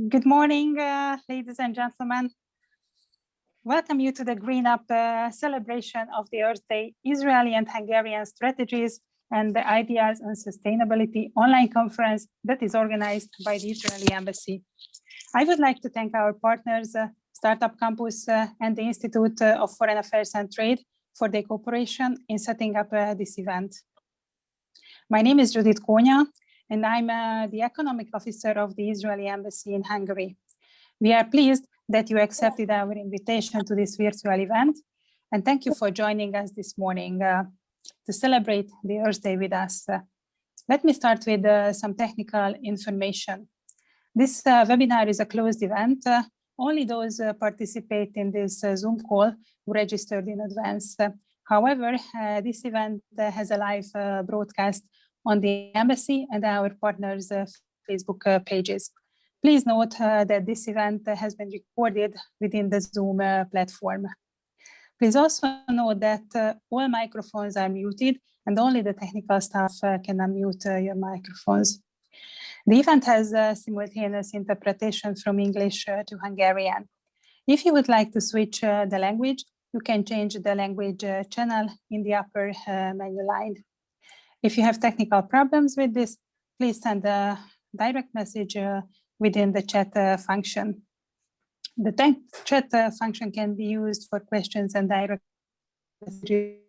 Good morning, ladies and gentlemen. Welcome you to the GreenUp celebration of the Earth Day, Israeli and Hungarian Strategies and Ideas on Sustainability online conference that is organized by the Israeli Embassy. I would like to thank our partners, Startup Campus and the Institute of Foreign Affairs and Trade for their cooperation in setting up this event. My name is Judith Konya, and I'm the Economic Officer of the Israeli Embassy in Hungary. We are pleased that you accepted our invitation to this virtual event, and thank you for joining us this morning to celebrate the Earth Day with us. Let me start with some technical information. This webinar is a closed event. Only those participate in this Zoom call who registered in advance. However, this event has a live broadcast on the Embassy and our partners' Facebook pages. Please note that this event has been recorded within the Zoom platform. Please also note that all microphones are muted and only the technical staff can unmute your microphones. The event has simultaneous interpretation from English to Hungarian. If you would like to switch the language, you can change the language channel in the upper menu line. If you have technical problems with this, please send a direct message within the chat function. The chat function can be used for questions and direct messages.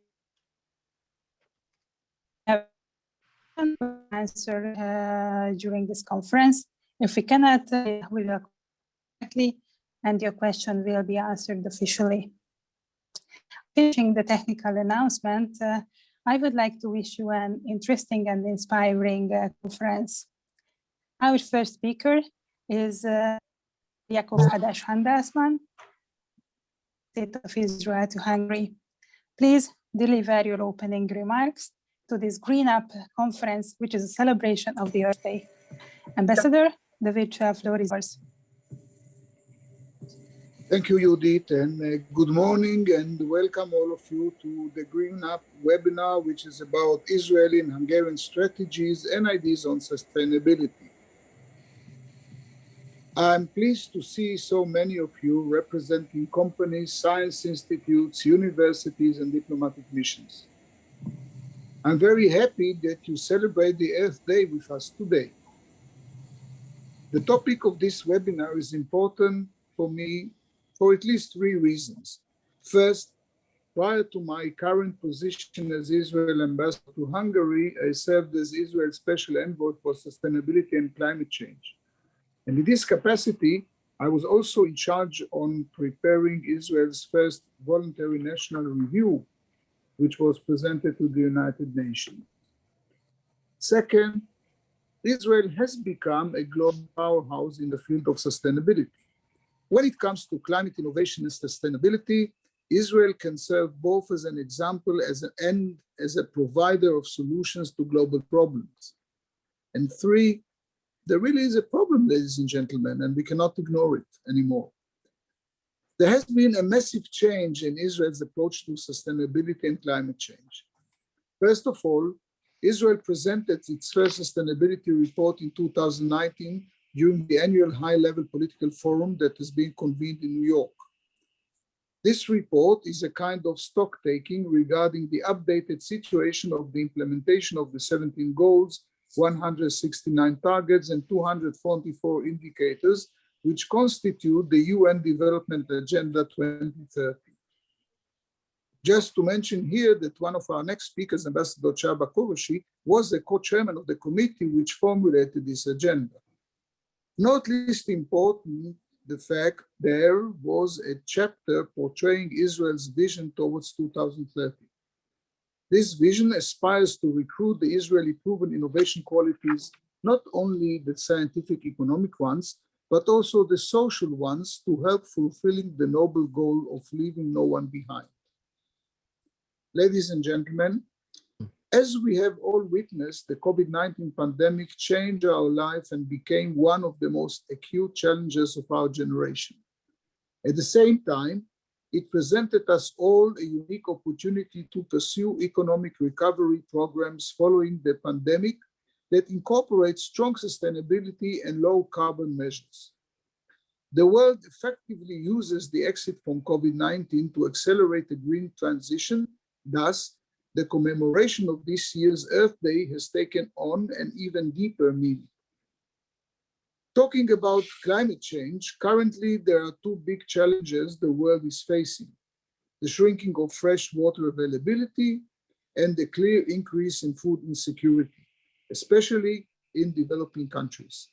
Answer during this conference. If we cannot, we will correctly, and your question will be answered officially. Finishing the technical announcement, I would like to wish you an interesting and inspiring conference. Our first speaker is Yacov Hadas-Handelsman, State of Israel to Hungary. Please deliver your opening remarks to this GreenUp conference, which is a celebration of the Earth Day. Ambassador, the virtual floor is yours. Thank you, Judith, and good morning and welcome all of you to the GreenUp webinar, which is about Israeli and Hungarian strategies and ideas on sustainability. I'm pleased to see so many of you representing companies, science institutes, universities, and diplomatic missions. I'm very happy that you celebrate the Earth Day with us today. The topic of this webinar is important for me for at least three reasons. First, prior to my current position as Israel ambassador to Hungary, I served as Israel's Special Envoy for Sustainability and Climate Change. And in this capacity, I was also in charge on preparing Israel's first voluntary national review, which was presented to the United Nations. Second, Israel has become a global powerhouse in the field of sustainability. When it comes to climate innovation and sustainability, Israel can serve both as an example and as a provider of solutions to global problems. And three, there really is a problem, ladies and gentlemen, and we cannot ignore it anymore. There has been a massive change in Israel's approach to sustainability and climate change. First of all, Israel presented its first sustainability report in 2019 during the annual high-level political forum that is being convened in New York. This report is a kind of stock-taking regarding the updated situation of the implementation of the 17 goals, 169 targets, and 244 indicators, which constitute the UN Development Agenda 2030. Just to mention here that one of our next speakers, Ambassador Csaba Kőrösi, was the co-chairman of the committee which formulated this agenda. Not least important, the fact there was a chapter portraying Israel's vision towards 2030. This vision aspires to recruit the Israeli proven innovation qualities, not only the scientific economic ones, but also the social ones to help fulfilling the noble goal of leaving no one behind. Ladies and gentlemen, as we have all witnessed, the COVID-19 pandemic changed our life and became one of the most acute challenges of our generation. At the same time, it presented us all a unique opportunity to pursue economic recovery programs following the pandemic that incorporates strong sustainability and low carbon measures. The world effectively uses the exit from COVID-19 to accelerate the green transition. Thus, the commemoration of this year's Earth Day has taken on an even deeper meaning. Talking about climate change, currently there are two big challenges the world is facing: the shrinking of fresh water availability and the clear increase in food insecurity, especially in developing countries.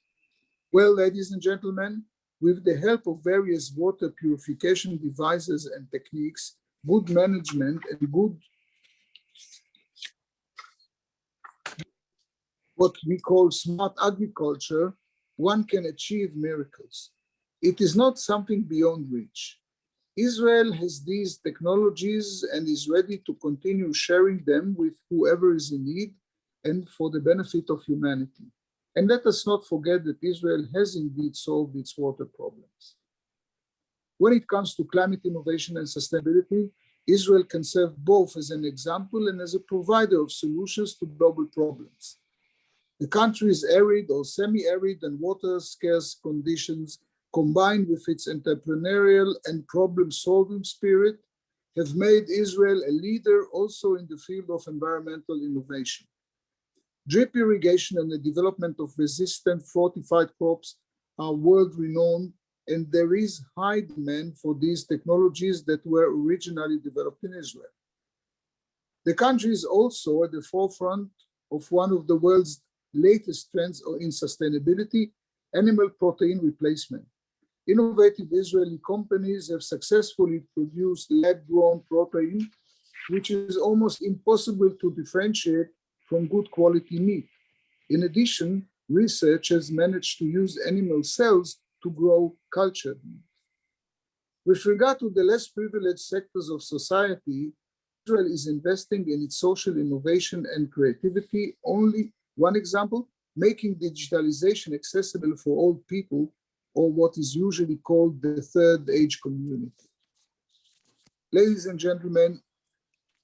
Well, ladies and gentlemen, with the help of various water purification devices and techniques, good management, and good, what we call smart agriculture, one can achieve miracles. It is not something beyond reach. Israel has these technologies and is ready to continue sharing them with whoever is in need and for the benefit of humanity. And let us not forget that Israel has indeed solved its water problems. When it comes to climate innovation and sustainability, Israel can serve both as an example and as a provider of solutions to global problems. The country's arid or semi-arid and water-scarce conditions, combined with its entrepreneurial and problem-solving spirit, have made Israel a leader also in the field of environmental innovation. Drip irrigation and the development of resistant fortified crops are world-renowned, and there is high demand for these technologies that were originally developed in Israel. The country is also at the forefront of one of the world's latest trends in sustainability, animal protein replacement. Innovative Israeli companies have successfully produced lab-grown protein, which is almost impossible to differentiate from good quality meat. In addition, researchers managed to use animal cells to grow cultured meat. With regard to the less privileged sectors of society, Israel is investing in its social innovation and creativity. Only one example, making digitalization accessible for all people, or what is usually called the third age community. Ladies and gentlemen,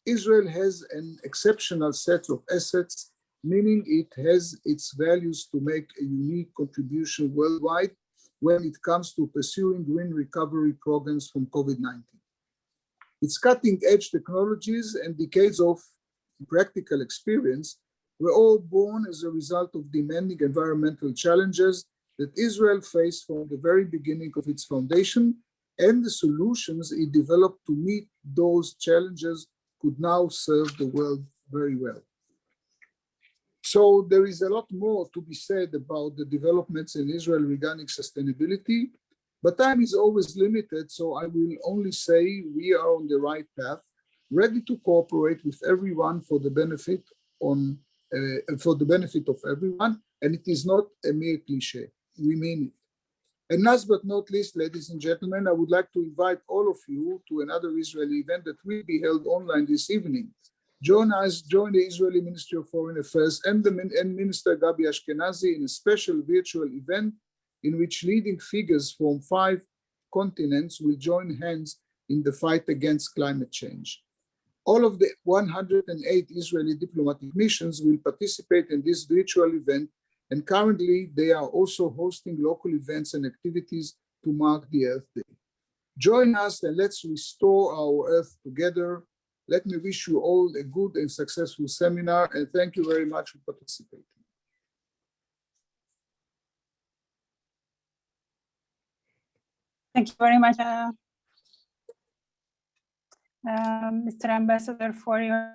Israel has an exceptional set of assets, meaning it has its values to make a unique contribution worldwide when it comes to pursuing green recovery programs from COVID-19. Its cutting-edge technologies and decades of practical experience were all born as a result of demanding environmental challenges that Israel faced from the very beginning of its foundation, and the solutions it developed to meet those challenges could now serve the world very well. So there is a lot more to be said about the developments in Israel regarding sustainability, but time is always limited, so I will only say we are on the right path, ready to cooperate with everyone for the benefit of everyone, and it is not a mere cliche. We mean it. And last but not least, ladies and gentlemen, I would like to invite all of you to another Israeli event that will be held online this evening. Join the Israeli Ministry of Foreign Affairs and Minister Gabi Ashkenazi in a special virtual event in which leading figures from 5 continents will join hands in the fight against climate change. All of the 108 Israeli diplomatic missions will participate in this virtual event, and currently they are also hosting local events and activities to mark the Earth Day. Join us and let's restore our Earth together. Let me wish you all a good and successful seminar, and thank you very much for participating. Thank you very much, Mr. Ambassador, for your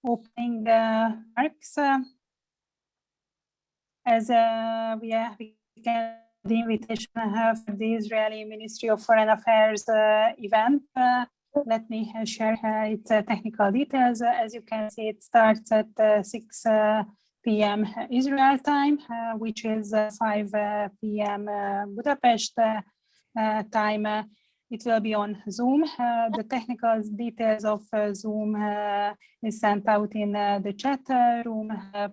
opening remarks. As we can the invitation for the Israeli Ministry of Foreign Affairs event. Let me share its technical details. As you can see, it starts at 6 p.m. Israel time, which is 5 p.m. Budapest time. It will be on Zoom. The technical details of Zoom is sent out in the chat room.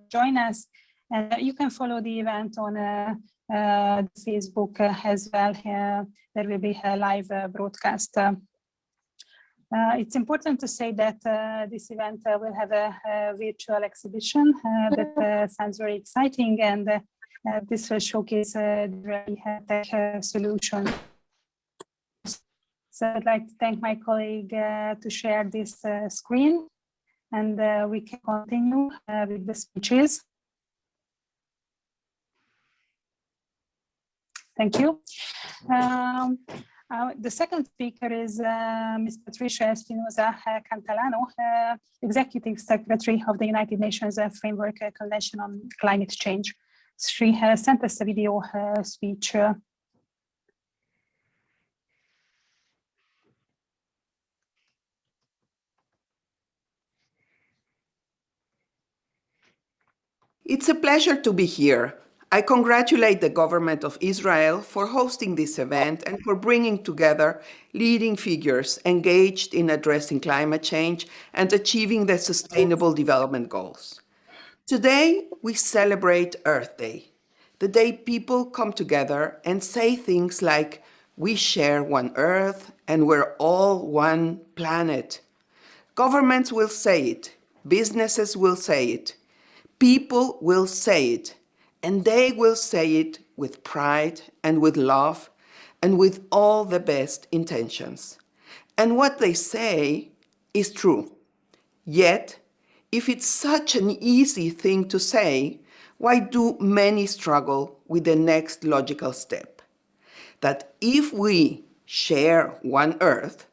Join us, and you can follow the event on Facebook as well. There will be a live broadcast. It's important to say that this event will have a virtual exhibition that sounds very exciting, and this will showcase really tech solutions. So I'd like to thank my colleague to share this screen, and we can continue with the speeches. Thank you. The second speaker is Ms. Patricia Espinosa Cantellano, Executive Secretary of the United Nations Framework Convention on Climate Change. She has sent us a video speech. It's a pleasure to be here. I congratulate the government of Israel for hosting this event and for bringing together leading figures engaged in addressing climate change and achieving the Sustainable Development Goals. Today, we celebrate Earth Day, the day people come together and say things like, we share one Earth and we're all one planet. Governments will say it, businesses will say it, people will say it, and they will say it with pride and with love and with all the best intentions. And what they say is true. Yet, if it's such an easy thing to say, why do many struggle with the next logical step? That if we share one Earth,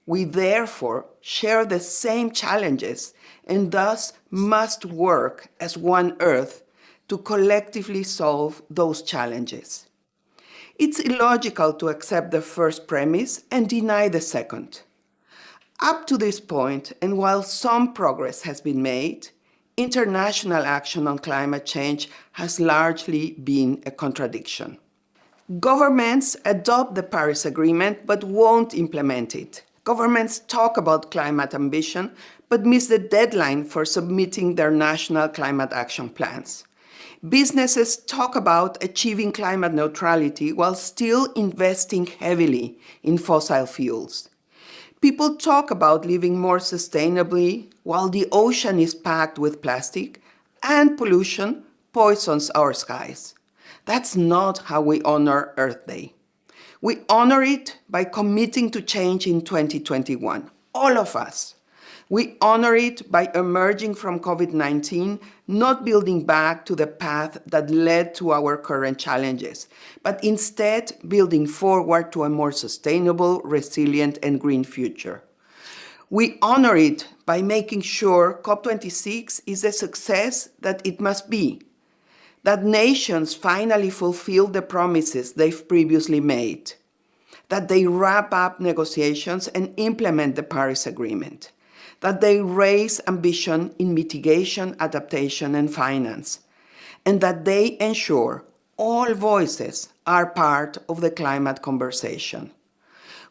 we therefore share the same challenges and thus must work as one Earth to collectively solve those challenges. It's illogical to accept the first premise and deny the second. Up to this point, and while some progress has been made, international action on climate change has largely been a contradiction. Governments adopt the Paris Agreement but won't implement it. Governments talk about climate ambition but miss the deadline for submitting their national climate action plans. Businesses talk about achieving climate neutrality while still investing heavily in fossil fuels. People talk about living more sustainably while the ocean is packed with plastic and pollution poisons our skies. That's not how we honor Earth Day. We honor it by committing to change in 2021, all of us. We honor it by emerging from COVID-19, not building back to the path that led to our current challenges, but instead building forward to a more sustainable, resilient, and green future. We honor it by making sure COP26 is a success that it must be, that nations finally fulfill the promises they've previously made, that they wrap up negotiations and implement the Paris Agreement, that they raise ambition in mitigation, adaptation, and finance, and that they ensure all voices are part of the climate conversation.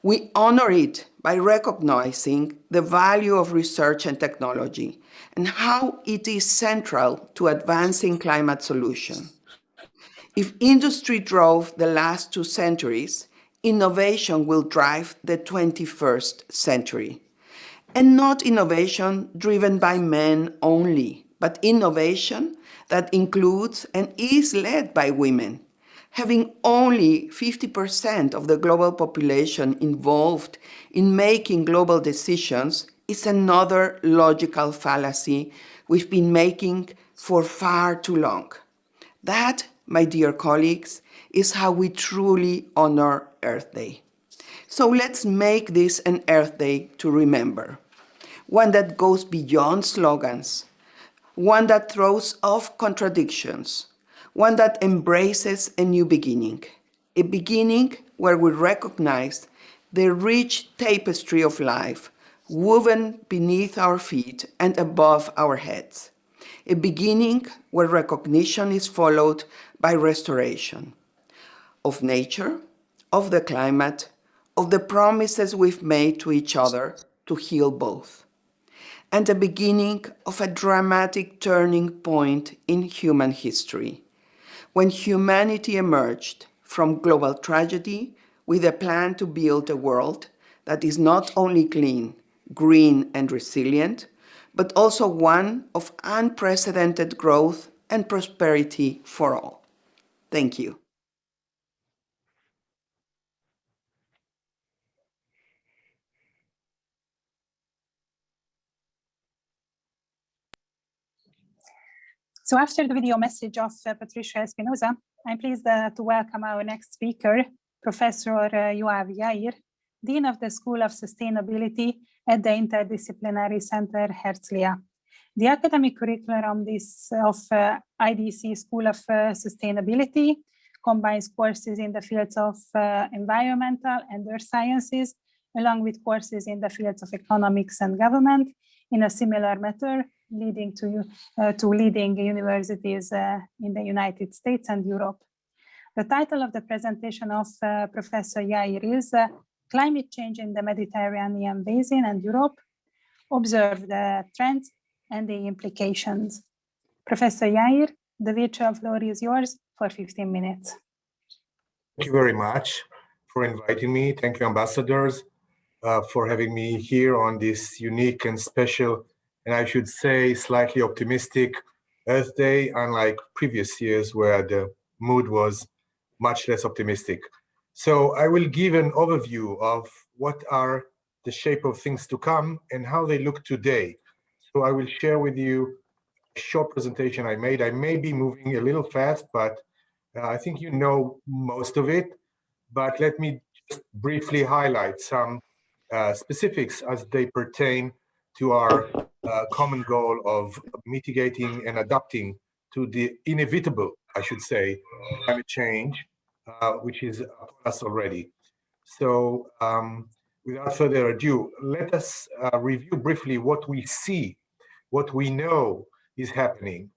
We honor it by recognizing the value of research and technology and how it is central to advancing climate solutions. If industry drove the last 2 centuries, innovation will drive the 21st century. And not innovation driven by men only, but innovation that includes and is led by women. Having only 50% of the global population involved in making global decisions is another logical fallacy we've been making for far too long. That, my dear colleagues, is how we truly honor Earth Day. So let's make this an Earth Day to remember. One that goes beyond slogans, one that throws off contradictions, one that embraces a new beginning, a beginning where we recognize the rich tapestry of life woven beneath our feet and above our heads, a beginning where recognition is followed by restoration of nature, of the climate, of the promises we've made to each other to heal both, and the beginning of a dramatic turning point in human history, when humanity emerged from global tragedy with a plan to build a world that is not only clean, green and resilient, but also one of unprecedented growth and prosperity for all. Thank you. So after the video message of Patricia Espinosa, I'm pleased to welcome our next speaker, Professor Yoav Yair, Dean of the School of Sustainability at the Interdisciplinary Center, Herzlya. The academic curriculum of IDC School of Sustainability combines courses in the fields of environmental and earth sciences, along with courses in the fields of economics and government in a similar manner, leading to leading universities in the United States and Europe. The title of the presentation of Professor Yair is Climate Change in the Mediterranean Basin and Europe, Observe the Trends and the Implications. Professor Yair, the virtual floor is yours for 15 minutes. Thank you very much for inviting me. Thank you, ambassadors, for having me here on this unique and special, and I should say slightly optimistic Earth Day, unlike previous years where the mood was much less optimistic. So I will give an overview of what are the shape of things to come and how they look today. So I will share with you a short presentation I made. I may be moving a little fast, but I think you know most of it. But let me just briefly highlight some specifics as they pertain to our common goal of mitigating and adapting to the inevitable, I should say, climate change, which is upon us already. So without further ado, let us review briefly what we see, what we know is happening.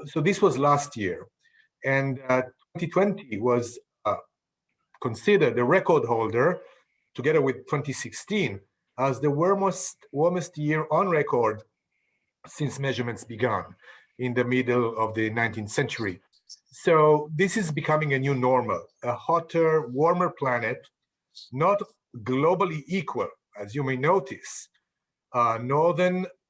So this was last year, and 2020 was considered the record holder, together with 2016, as the warmest year on record since measurements began in the middle of the 19th century. So this is becoming a new normal, a hotter, warmer planet, not globally equal, as you may notice.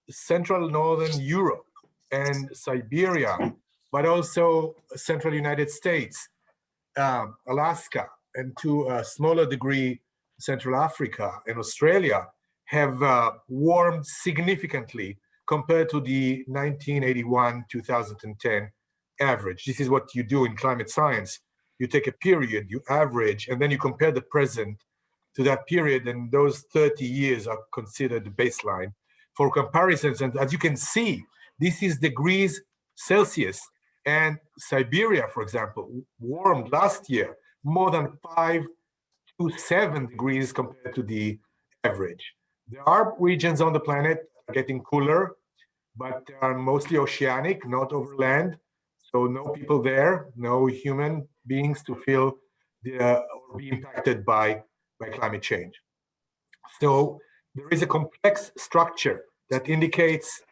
Central Northern Europe and Siberia, but also central United States, Alaska, and to a smaller degree, Central Africa and Australia have warmed significantly compared to the 1981-2010 average. This is what you do in climate science. You take a period, you average, and then you compare the present to that period, and those 30 years are considered the baseline for comparisons. And as you can see, this is degrees Celsius. And Siberia, for example, warmed last year more than 5 to 7 degrees compared to the average. There are regions on the planet that are getting cooler, but they are mostly oceanic, not over land. So no people there, no human beings to feel or be impacted by climate change. So there is a complex structure that indicates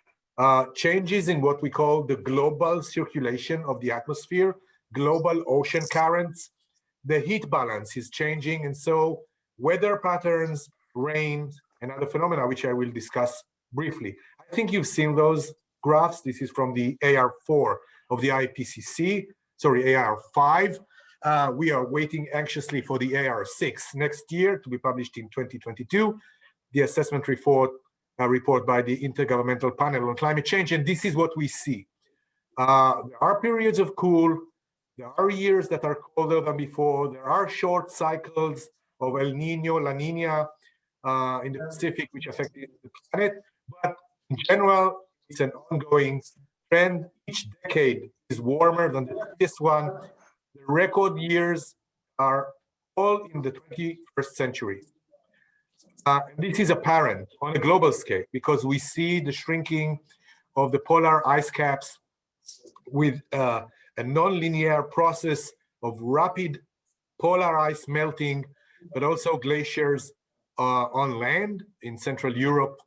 changes in what we call the global circulation of the atmosphere, global ocean currents. The heat balance is changing, and so weather patterns, rain, and other phenomena, which I will discuss briefly. I think you've seen those graphs. This is from the AR4 of the IPCC, sorry, AR5. We are waiting anxiously for the AR6 next year to be published in 2022, the assessment report by the Intergovernmental Panel on Climate Change, and this is what we see. There are periods of cool, there are years that are colder than before, there are short cycles of El Nino, La Nina in the Pacific, which affect the planet, but in general, it's an ongoing trend. Each decade is warmer than the previous one. The record years are all in the 21st century. This is apparent on a global scale because we see the shrinking of the polar ice caps with a non-linear process of rapid polar ice melting, but also glaciers on land in Central Europe,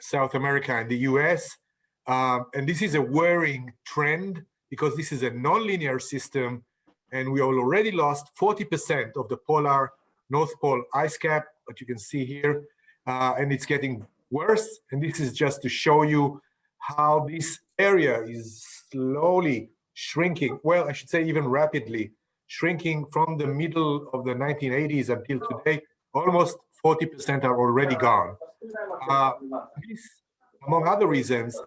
South America, and the US. And this is a worrying trend because this is a non-linear system, and we already lost 40% of the polar North Pole ice cap, what you can see here, and it's getting worse. And this is just to show you how this area is slowly shrinking. Well, I should say even rapidly shrinking from the middle of the 1980s until today. Almost 40% are already gone. This, among other reasons,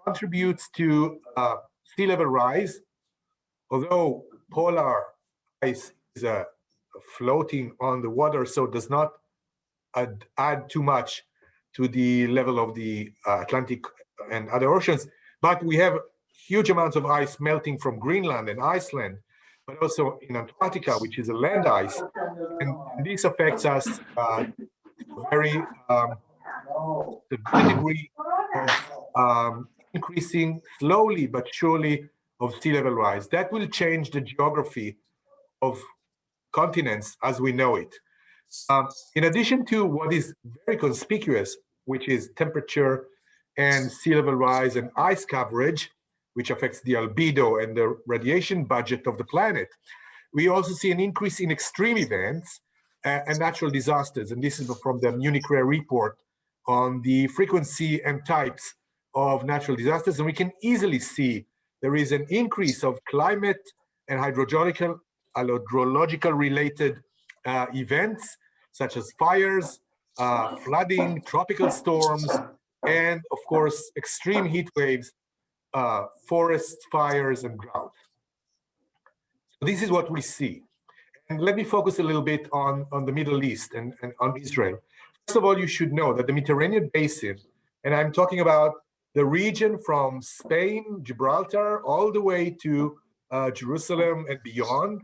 contributes to sea level rise. Although polar ice is floating on the water, so does not add too much to the level of the Atlantic and other oceans. But we have huge amounts of ice melting from Greenland and Iceland, but also in Antarctica, which is a land ice. And this affects us very the degree of increasing slowly but surely of sea level rise. That will change the geography of continents as we know it. In addition to what is very conspicuous, which is temperature and sea level rise and ice coverage, which affects the albedo and the radiation budget of the planet, we also see an increase in extreme events and natural disasters. And this is from the Munich Re report on the frequency and types of natural disasters. And we can easily see there is an increase of climate and hydrological related events, such as fires, flooding, tropical storms, and of course, extreme heat waves, forest fires, and drought. So this is what we see. And let me focus a little bit on the Middle East and on Israel. First of all, you should know that the Mediterranean Basin, and I'm talking about the region from Spain, Gibraltar, all the way to Jerusalem and beyond,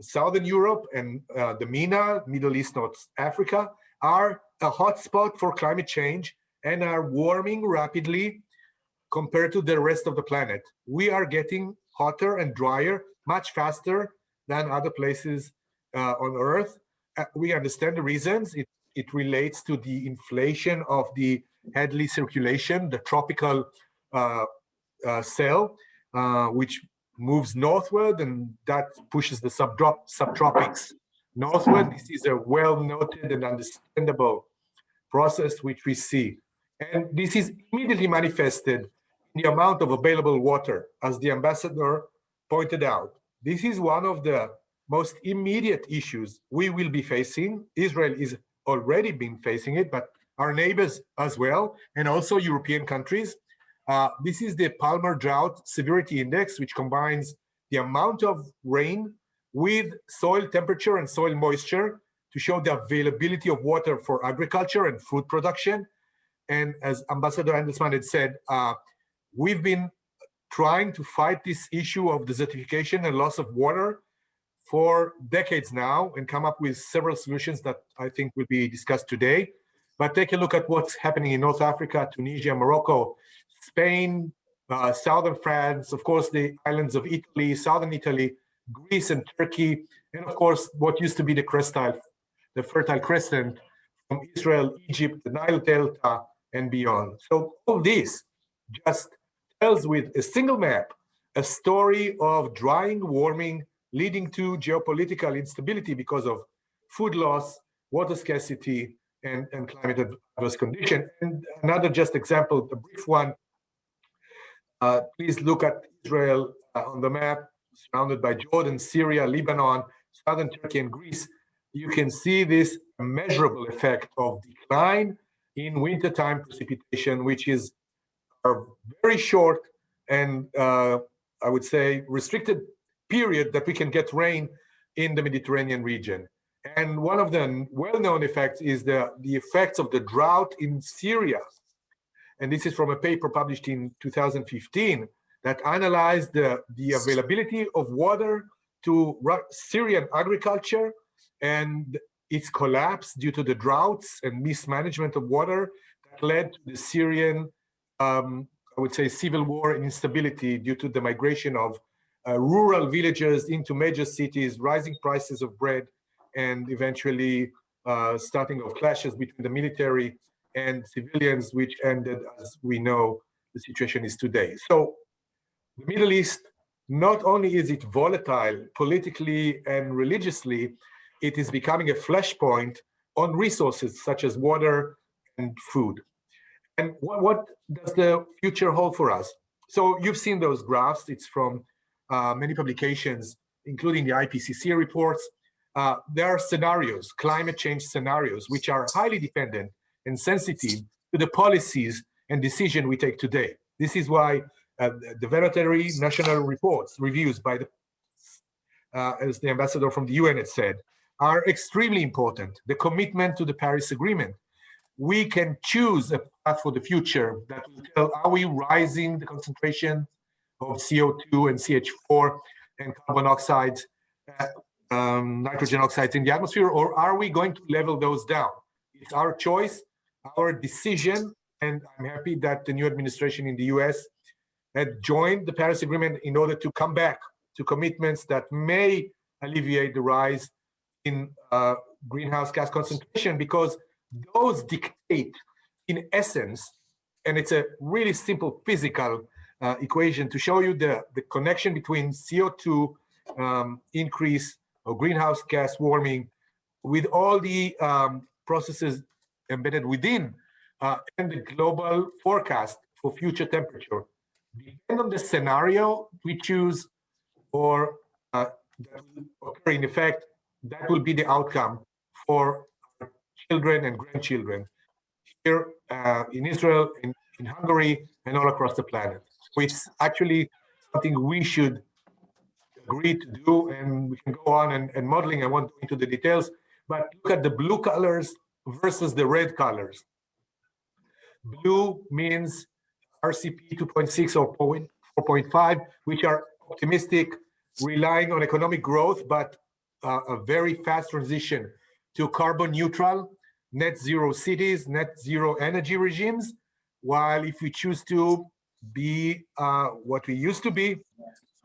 Southern Europe and the MENA, Middle East, North Africa, are a hotspot for climate change and are warming rapidly compared to the rest of the planet. We are getting hotter and drier much faster than other places on Earth. We understand the reasons. It relates to the inflation of the Hadley circulation, the tropical cell, which moves northward, and that pushes the subtropics northward. This is a well-noted and understandable process which we see. And this is immediately manifested in the amount of available water, as the ambassador pointed out. This is one of the most immediate issues we will be facing. Israel is already been facing it, but our neighbors as well, and also European countries. This is the Palmer Drought Severity Index, which combines the amount of rain with soil temperature and soil moisture to show the availability of water for agriculture and food production. And as Ambassador Handelsman had said, we've been trying to fight this issue of desertification and loss of water for decades now and come up with several solutions that I think will be discussed today. But take a look at what's happening in North Africa, Tunisia, Morocco, Spain, southern France, of course, the islands of Italy, southern Italy, Greece and Turkey, and of course, what used to be the Fertile Crescent from Israel, Egypt, the Nile Delta, and beyond. So all this just tells with a single map a story of drying, warming, leading to geopolitical instability because of food loss, water scarcity, and climate adverse condition. And another just example, a brief one, please look at Israel on the map, surrounded by Jordan, Syria, Lebanon, southern Turkey, and Greece. You can see this measurable effect of decline in wintertime precipitation, which is a very short and I would say restricted period that we can get rain in the Mediterranean region. And one of the well-known effects is the effects of the drought in Syria. And this is from a paper published in 2015 that analyzed the availability of water to Syrian agriculture and its collapse due to the droughts and mismanagement of water that led to the Syrian, I would say, civil war and instability due to the migration of rural villages into major cities, rising prices of bread, and eventually starting of clashes between the military and civilians, which ended, as we know, the situation is today. So the Middle East, not only is it volatile politically and religiously, it is becoming a flashpoint on resources such as water and food. And what does the future hold for us? So you've seen those graphs. It's from many publications, including the IPCC reports. There are scenarios, climate change scenarios, which are highly dependent and sensitive to the policies and decisions we take today. This is why the voluntary national reports, reviews by the, as the ambassador from the UN had said, are extremely important. The commitment to the Paris Agreement. We can choose a path for the future that will tell, are we rising the concentration of CO2 and CH4 and carbon oxides, nitrogen oxides in the atmosphere, or are we going to level those down? It's our choice, our decision, and I'm happy that the new administration in the US had joined the Paris Agreement in order to come back to commitments that may alleviate the rise in greenhouse gas concentration, because those dictate, in essence, and it's a really simple physical equation to show you the connection between CO2 increase or greenhouse gas warming with all the processes embedded within and the global forecast for future temperature. Depending on the scenario we choose or that will occur in effect, that will be the outcome for our children and grandchildren here in Israel, in Hungary, and all across the planet. So it's actually something we should agree to do, and we can go on and modeling. I won't go into the details, but look at the blue colors versus the red colors. Blue means RCP 2.6 or 4.5, which are optimistic, relying on economic growth, but a very fast transition to carbon neutral, net zero cities, net zero energy regimes. While if we choose to be what we used to be,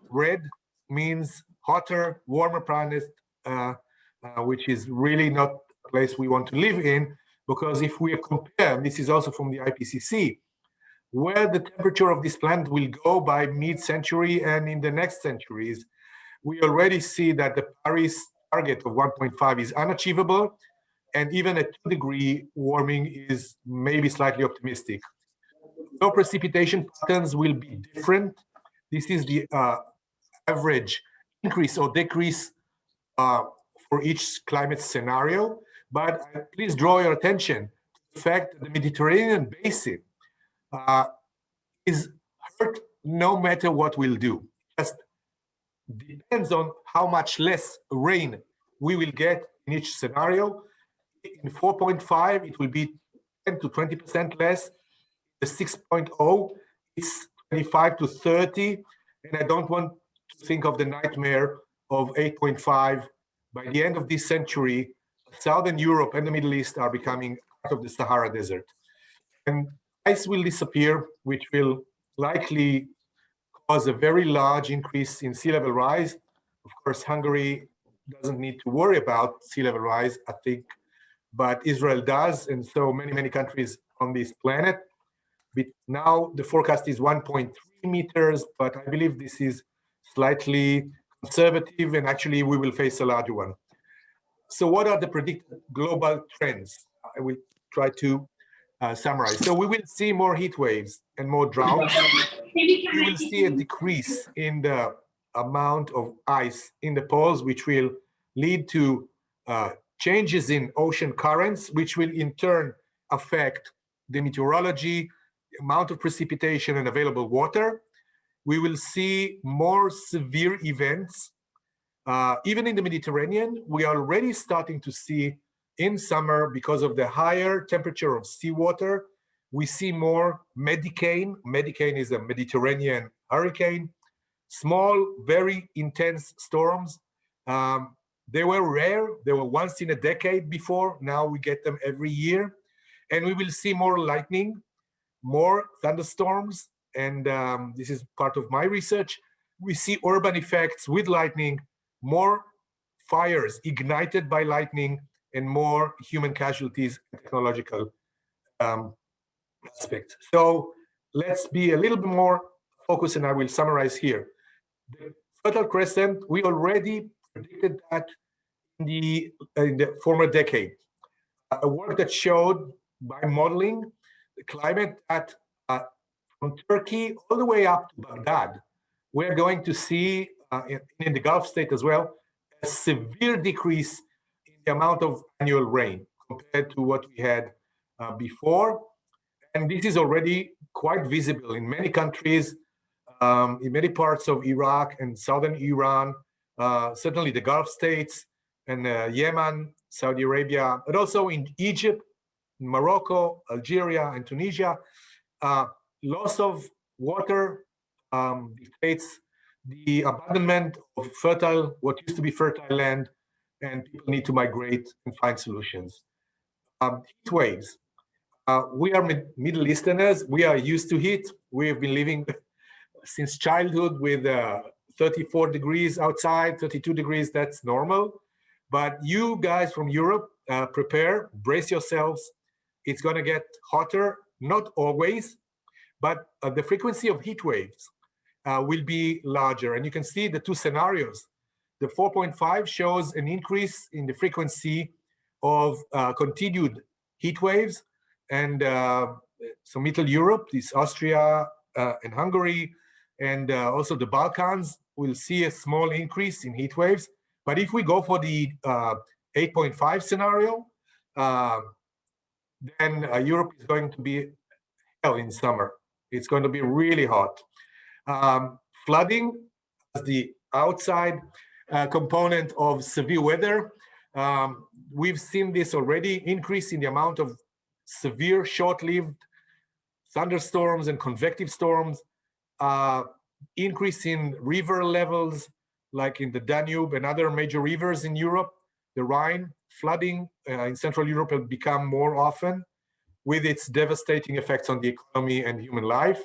red means hotter, warmer planet, which is really not a place we want to live in, because if we compare, this is also from the IPCC, where the temperature of this planet will go by mid-century and in the next centuries, we already see that the Paris target of 1.5 is unachievable, and even a 2-degree warming is maybe slightly optimistic. No precipitation patterns will be different. This is the average increase or decrease for each climate scenario. But please draw your attention to the fact that the Mediterranean basin is hurt no matter what we'll do. Just depends on how much less rain we will get in each scenario. In 4.5, it will be 10 to 20% less. The 6.0, it's 25 to 30. And I don't want to think of the nightmare of 8.5. By the end of this century, Southern Europe and the Middle East are becoming part of the Sahara Desert. And ice will disappear, which will likely cause a very large increase in sea level rise. Of course, Hungary doesn't need to worry about sea level rise, I think, but Israel does, and so many countries on this planet. But now the forecast is 1.3 meters, but I believe this is slightly conservative, and actually we will face a larger one. So what are the predicted global trends? I will try to summarize. So we will see more heat waves and more droughts. We will see a decrease in the amount of ice in the poles, which will lead to changes in ocean currents, which will in turn affect the meteorology, the amount of precipitation and available water. We will see more severe events. Even in the Mediterranean, we are already starting to see in summer, because of the higher temperature of seawater, we see more medicane. Medicane is a Mediterranean hurricane. Small, very intense storms. They were rare. They were once in a decade before. Now we get them every year. And we will see more lightning, more thunderstorms. And this is part of my research. We see urban effects with lightning, more fires ignited by lightning, and more human casualties and technological aspects. So let's be a little bit more focused, and I will summarize here. The Fertile Crescent, we already predicted that in the former decade. a work that showed by modeling the climate at from Turkey all the way up to Baghdad. We're going to see in the Gulf state as well a severe decrease in the amount of annual rain compared to what we had before. And this is already quite visible in many countries, in many parts of Iraq and southern Iran, certainly the Gulf states and Yemen, Saudi Arabia, but also in Egypt, Morocco, Algeria, and Tunisia. Loss of water dictates the abandonment of what used to be fertile land, and people need to migrate and find solutions. Heat waves. We are Middle Easterners. We are used to heat. We have been living since childhood with 34 degrees outside, 32 degrees, that's normal. But you guys from Europe, prepare, brace yourselves. It's going to get hotter, not always, but the frequency of heat waves will be larger. And you can see the two scenarios. The 4.5 shows an increase in the frequency of continued heat waves. And so Middle Europe, this Austria and Hungary, and also the Balkans will see a small increase in heat waves. But if we go for the 8.5 scenario, then Europe is going to be hell in summer. It's going to be really hot. Flooding as the outside component of severe weather. We've seen this already, increase in the amount of severe short-lived thunderstorms and convective storms, increase in river levels like in the Danube and other major rivers in Europe, the Rhine. Flooding in Central Europe will become more often with its devastating effects on the economy and human life.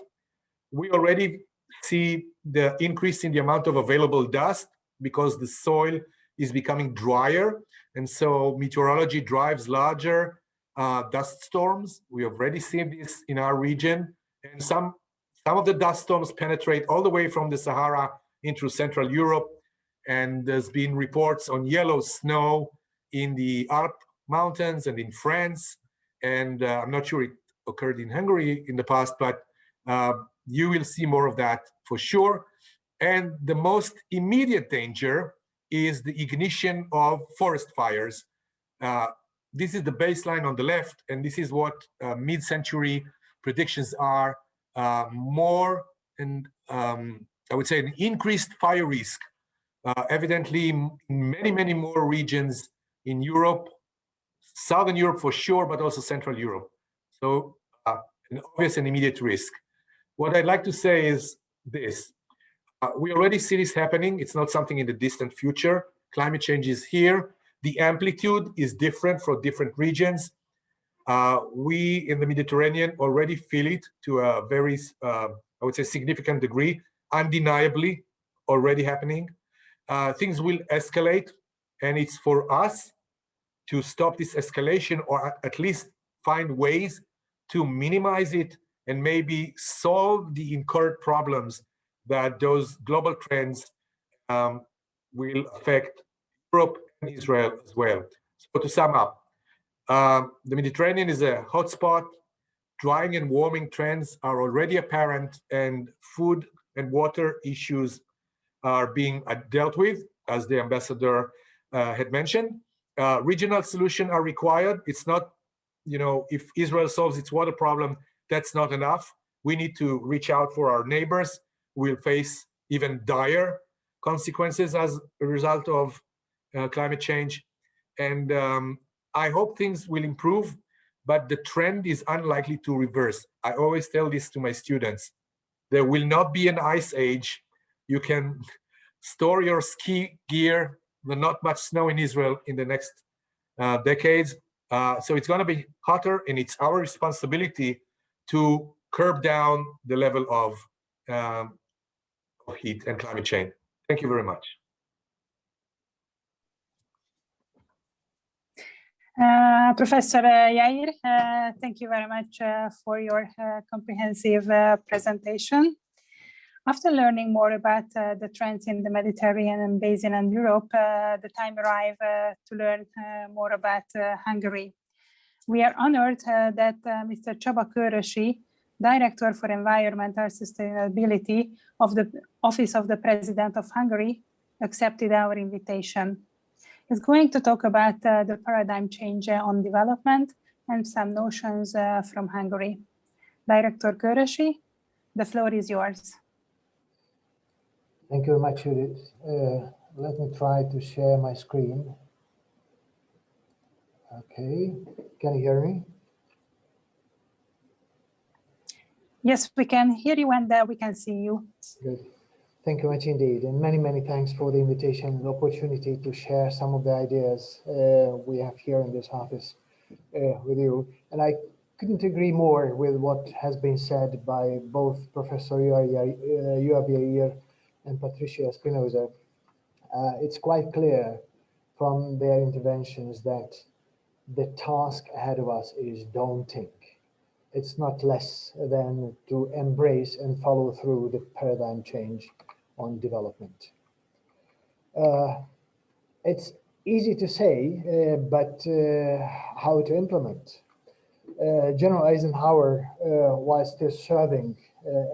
We already see the increase in the amount of available dust because the soil is becoming drier. And so meteorology drives larger dust storms. We already see this in our region. And some of the dust storms penetrate all the way from the Sahara into Central Europe. And there's been reports on yellow snow in the Alp mountains and in France. And I'm not sure it occurred in Hungary in the past, but you will see more of that for sure. And the most immediate danger is the ignition of forest fires. This is the baseline on the left, and this is what mid-century predictions are. More and I would say an increased fire risk, evidently in many more regions in Europe, Southern Europe for sure, but also Central Europe. So an obvious and immediate risk. What I'd like to say is this. We already see this happening. It's not something in the distant future. Climate change is here. The amplitude is different for different regions. We in the Mediterranean already feel it to a very, I would say, significant degree, undeniably already happening. Things will escalate, and it's for us to stop this escalation, or at least find ways to minimize it and maybe solve the incurred problems that those global trends will affect Europe and Israel as well. So to sum up, the Mediterranean is a hotspot. Drying and warming trends are already apparent, and food and water issues are being dealt with, as the ambassador had mentioned. Regional solutions are required. It's not, if Israel solves its water problem, that's not enough. We need to reach out for our neighbors. We'll face even dire consequences as a result of climate change. And I hope things will improve, but the trend is unlikely to reverse. I always tell this to my students. There will not be an ice age. You can store your ski gear. There's not much snow in Israel in the next decades. So it's going to be hotter, and it's our responsibility to curb down the level of heat and climate change. Thank you very much. Professor Yair, thank you very much for your comprehensive presentation. After learning more about the trends in the Mediterranean Basin and Europe, the time arrived to learn more about Hungary. We are honored that Mr. Csaba Kőrösi, Director for Environmental Sustainability of the Office of the President of Hungary, accepted our invitation. He's going to talk about the paradigm change on development and some notions from Hungary. Director Kőrösi, the floor is yours. Thank you very much, Judith. Let me try to share my screen. Okay, can you hear me? Yes, we can hear you and we can see you. Good. Thank you much indeed. And many, many thanks for the invitation and opportunity to share some of the ideas we have here in this office with you. And I couldn't agree more with what has been said by both Professor Yoav Yair and Patricia Espinosa. It's quite clear from their interventions that the task ahead of us is daunting. It's not less than to embrace and follow through the paradigm change on development. It's easy to say, but how to implement? General Eisenhower, while still serving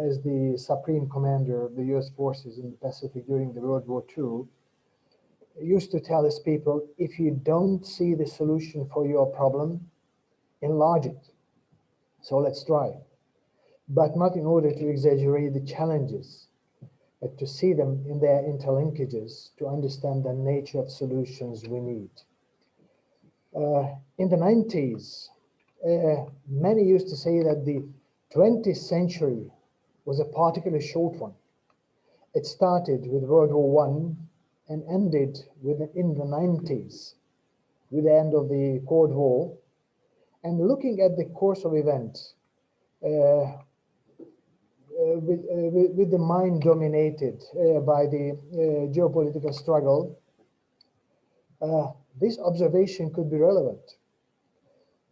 as the Supreme Commander of the US forces in the Pacific during the World War II, used to tell his people, if you don't see the solution for your problem, enlarge it. So let's try, but not in order to exaggerate the challenges, but to see them in their interlinkages, to understand the nature of solutions we need. In the 90s, many used to say that the 20th century was a particularly short one. It started with World War I and ended in the 90s with the end of the Cold War. And looking at the course of events, with the mind dominated by the geopolitical struggle, this observation could be relevant.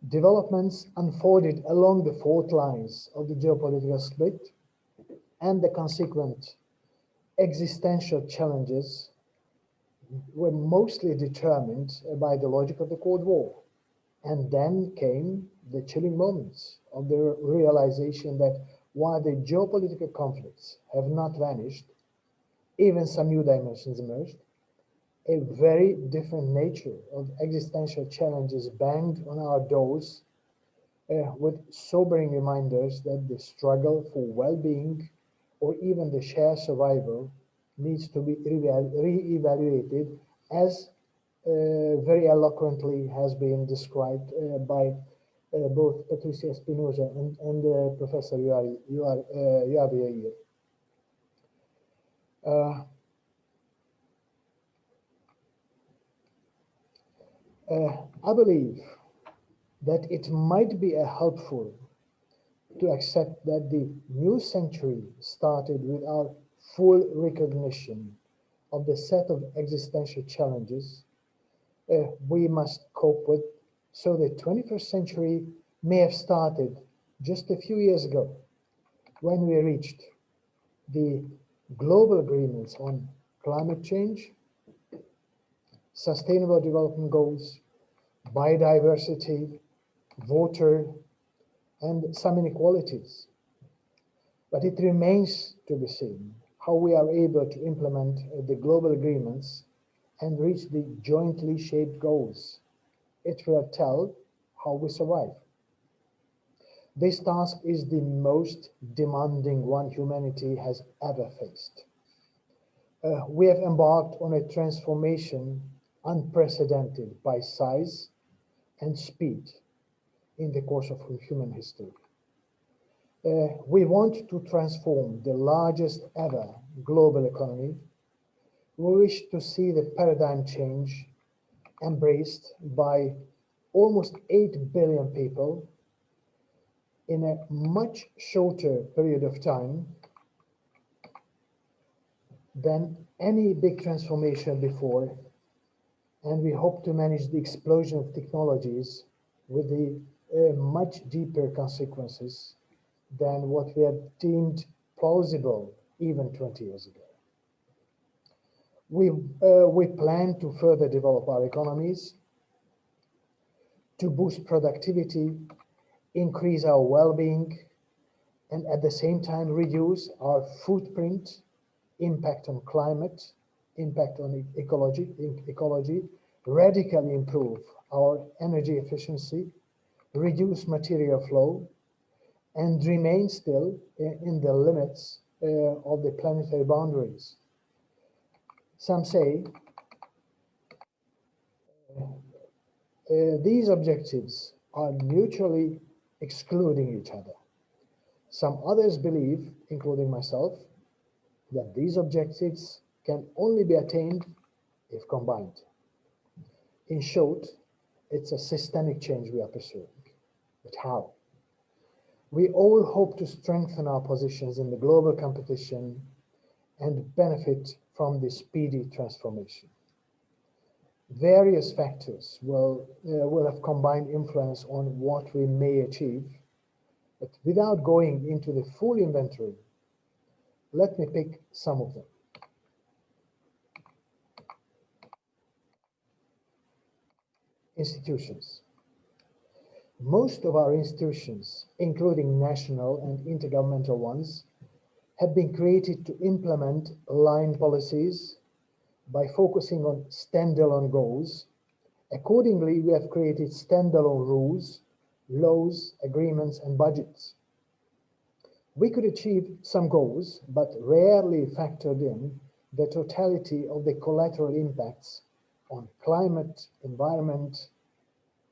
Developments unfolded along the fault lines of the geopolitical split and the consequent existential challenges were mostly determined by the logic of the Cold War. And then came the chilling moments of the realization that while the geopolitical conflicts have not vanished, even some new dimensions emerged, a very different nature of existential challenges banged on our doors with sobering reminders that the struggle for well-being or even the shared survival needs to be re-evaluated, as very eloquently has been described by both Patricia Espinosa and Professor Yoav Yair. I believe that it might be helpful to accept that the new century started with our full recognition of the set of existential challenges we must cope with. So the 21st century may have started just a few years ago when we reached the global agreements on climate change, sustainable development goals, biodiversity, water, and some inequalities. But it remains to be seen how we are able to implement the global agreements and reach the jointly shaped goals. It will tell how we survive. This task is the most demanding one humanity has ever faced. We have embarked on a transformation unprecedented by size and speed in the course of human history. We want to transform the largest ever global economy. We wish to see the paradigm change embraced by almost 8 billion people in a much shorter period of time than any big transformation before. And we hope to manage the explosion of technologies with the much deeper consequences than what we had deemed plausible even 20 years ago. We plan to further develop our economies to boost productivity, increase our well-being, and at the same time reduce our footprint, impact on climate, impact on ecology, radically improve our energy efficiency, reduce material flow, and remain still in the limits of the planetary boundaries. Some say these objectives are mutually excluding each other. Some others believe, including myself, that these objectives can only be attained if combined. In short, it's a systemic change we are pursuing. But how? We all hope to strengthen our positions in the global competition and benefit from this speedy transformation. Various factors will have combined influence on what we may achieve, but without going into the full inventory, let me pick some of them. Institutions. Most of our institutions, including national and intergovernmental ones, have been created to implement aligned policies by focusing on standalone goals. Accordingly, we have created standalone rules, laws, agreements, and budgets. We could achieve some goals, but rarely factored in the totality of the collateral impacts on climate, environment,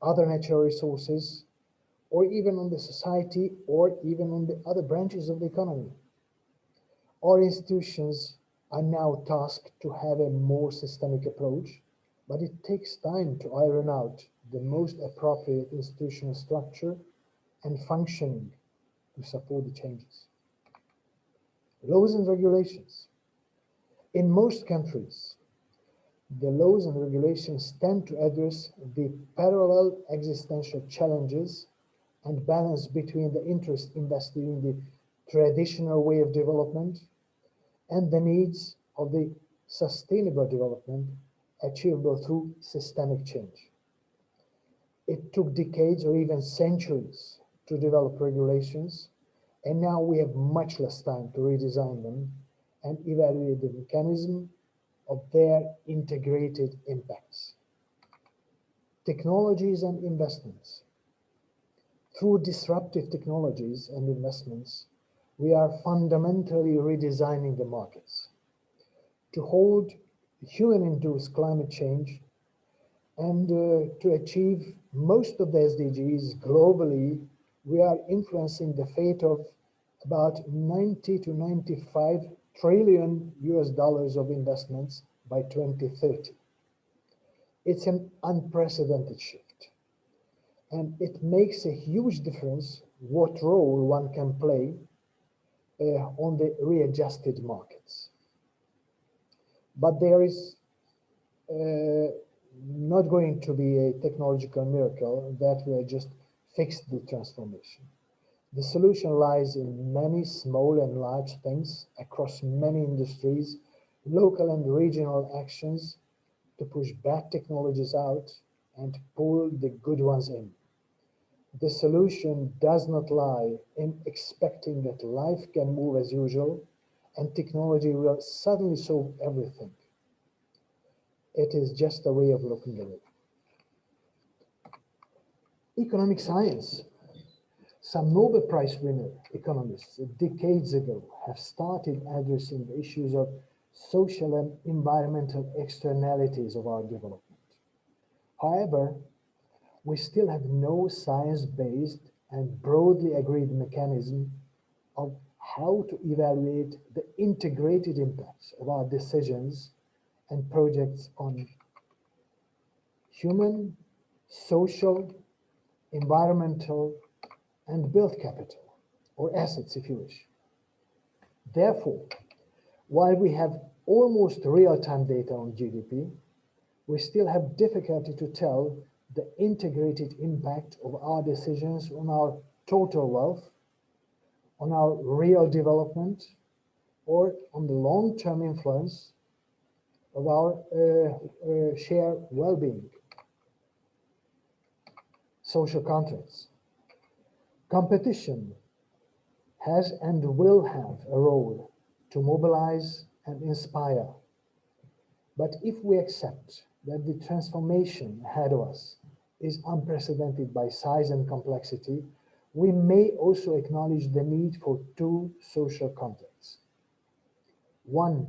other natural resources, or even on the society, or even on the other branches of the economy. Our institutions are now tasked to have a more systemic approach, but it takes time to iron out the most appropriate institutional structure and functioning to support the changes. Laws and regulations. In most countries, the laws and regulations tend to address the parallel existential challenges and balance between the interest invested in the traditional way of development and the needs of the sustainable development achievable through systemic change. It took decades or even centuries to develop regulations, and now we have much less time to redesign them and evaluate the mechanism of their integrated impacts. Technologies and investments. Through disruptive technologies and investments, we are fundamentally redesigning the markets. To hold human-induced climate change and to achieve most of the SDGs globally, we are influencing the fate of about 90 to 95 trillion US dollars of investments by 2030. It's an unprecedented shift, and it makes a huge difference what role one can play on the readjusted markets. But there is not going to be a technological miracle that will just fix the transformation. The solution lies in many small and large things across many industries, local and regional actions to push bad technologies out and pull the good ones in. The solution does not lie in expecting that life can move as usual and technology will suddenly solve everything. It is just a way of looking at it. Economic science. Some Nobel Prize winner economists decades ago have started addressing the issues of social and environmental externalities of our development. However, we still have no science-based and broadly agreed mechanism of how to evaluate the integrated impacts of our decisions and projects on human, social, environmental, and built capital, or assets if you wish. Therefore, while we have almost real-time data on GDP, we still have difficulty to tell the integrated impact of our decisions on our total wealth, on our real development, or on the long-term influence of our shared well-being. social contracts. Competition has and will have a role to mobilize and inspire. But if we accept that the transformation ahead of us is unprecedented by size and complexity, we may also acknowledge the need for two social contracts. One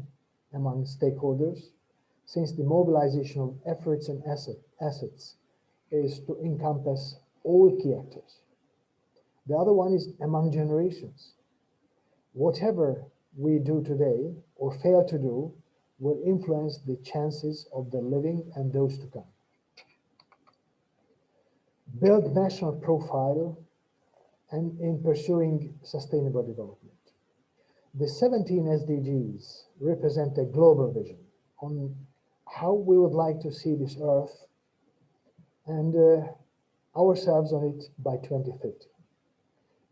among stakeholders, since the mobilization of efforts and assets is to encompass all key actors. The other one is among generations. Whatever we do today or fail to do will influence the chances of the living and those to come. Build national profile and in pursuing sustainable development. The 17 SDGs represent a global vision on how we would like to see this earth and ourselves on it by 2030.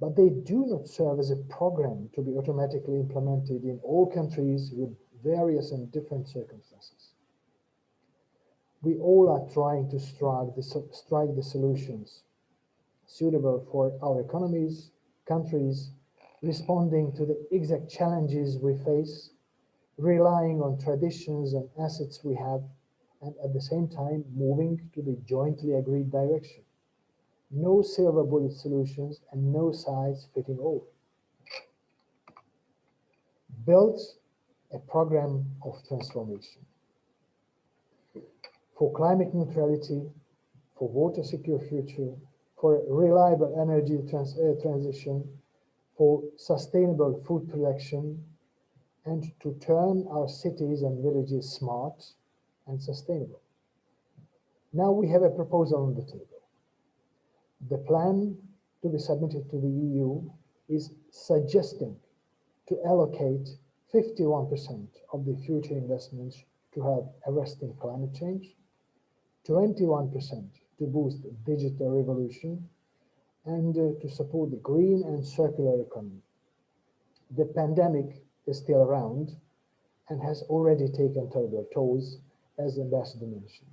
But they do not serve as a program to be automatically implemented in all countries with various and different circumstances. We all are trying to strike the solutions suitable for our economies, countries, responding to the exact challenges we face, relying on traditions and assets we have, and at the same time moving to the jointly agreed direction. No silver bullet solutions and no size fitting all. Build a program of transformation for climate neutrality, for water secure future, for reliable energy transition, for sustainable food production, and to turn our cities and villages smart and sustainable. Now we have a proposal on the table. The plan to be submitted to the EU is suggesting to allocate 51% of the future investments to help arresting climate change, 21% to boost digital revolution, and to support the green and circular economy. The pandemic is still around and has already taken terrible tolls, as the Ambassador mentioned.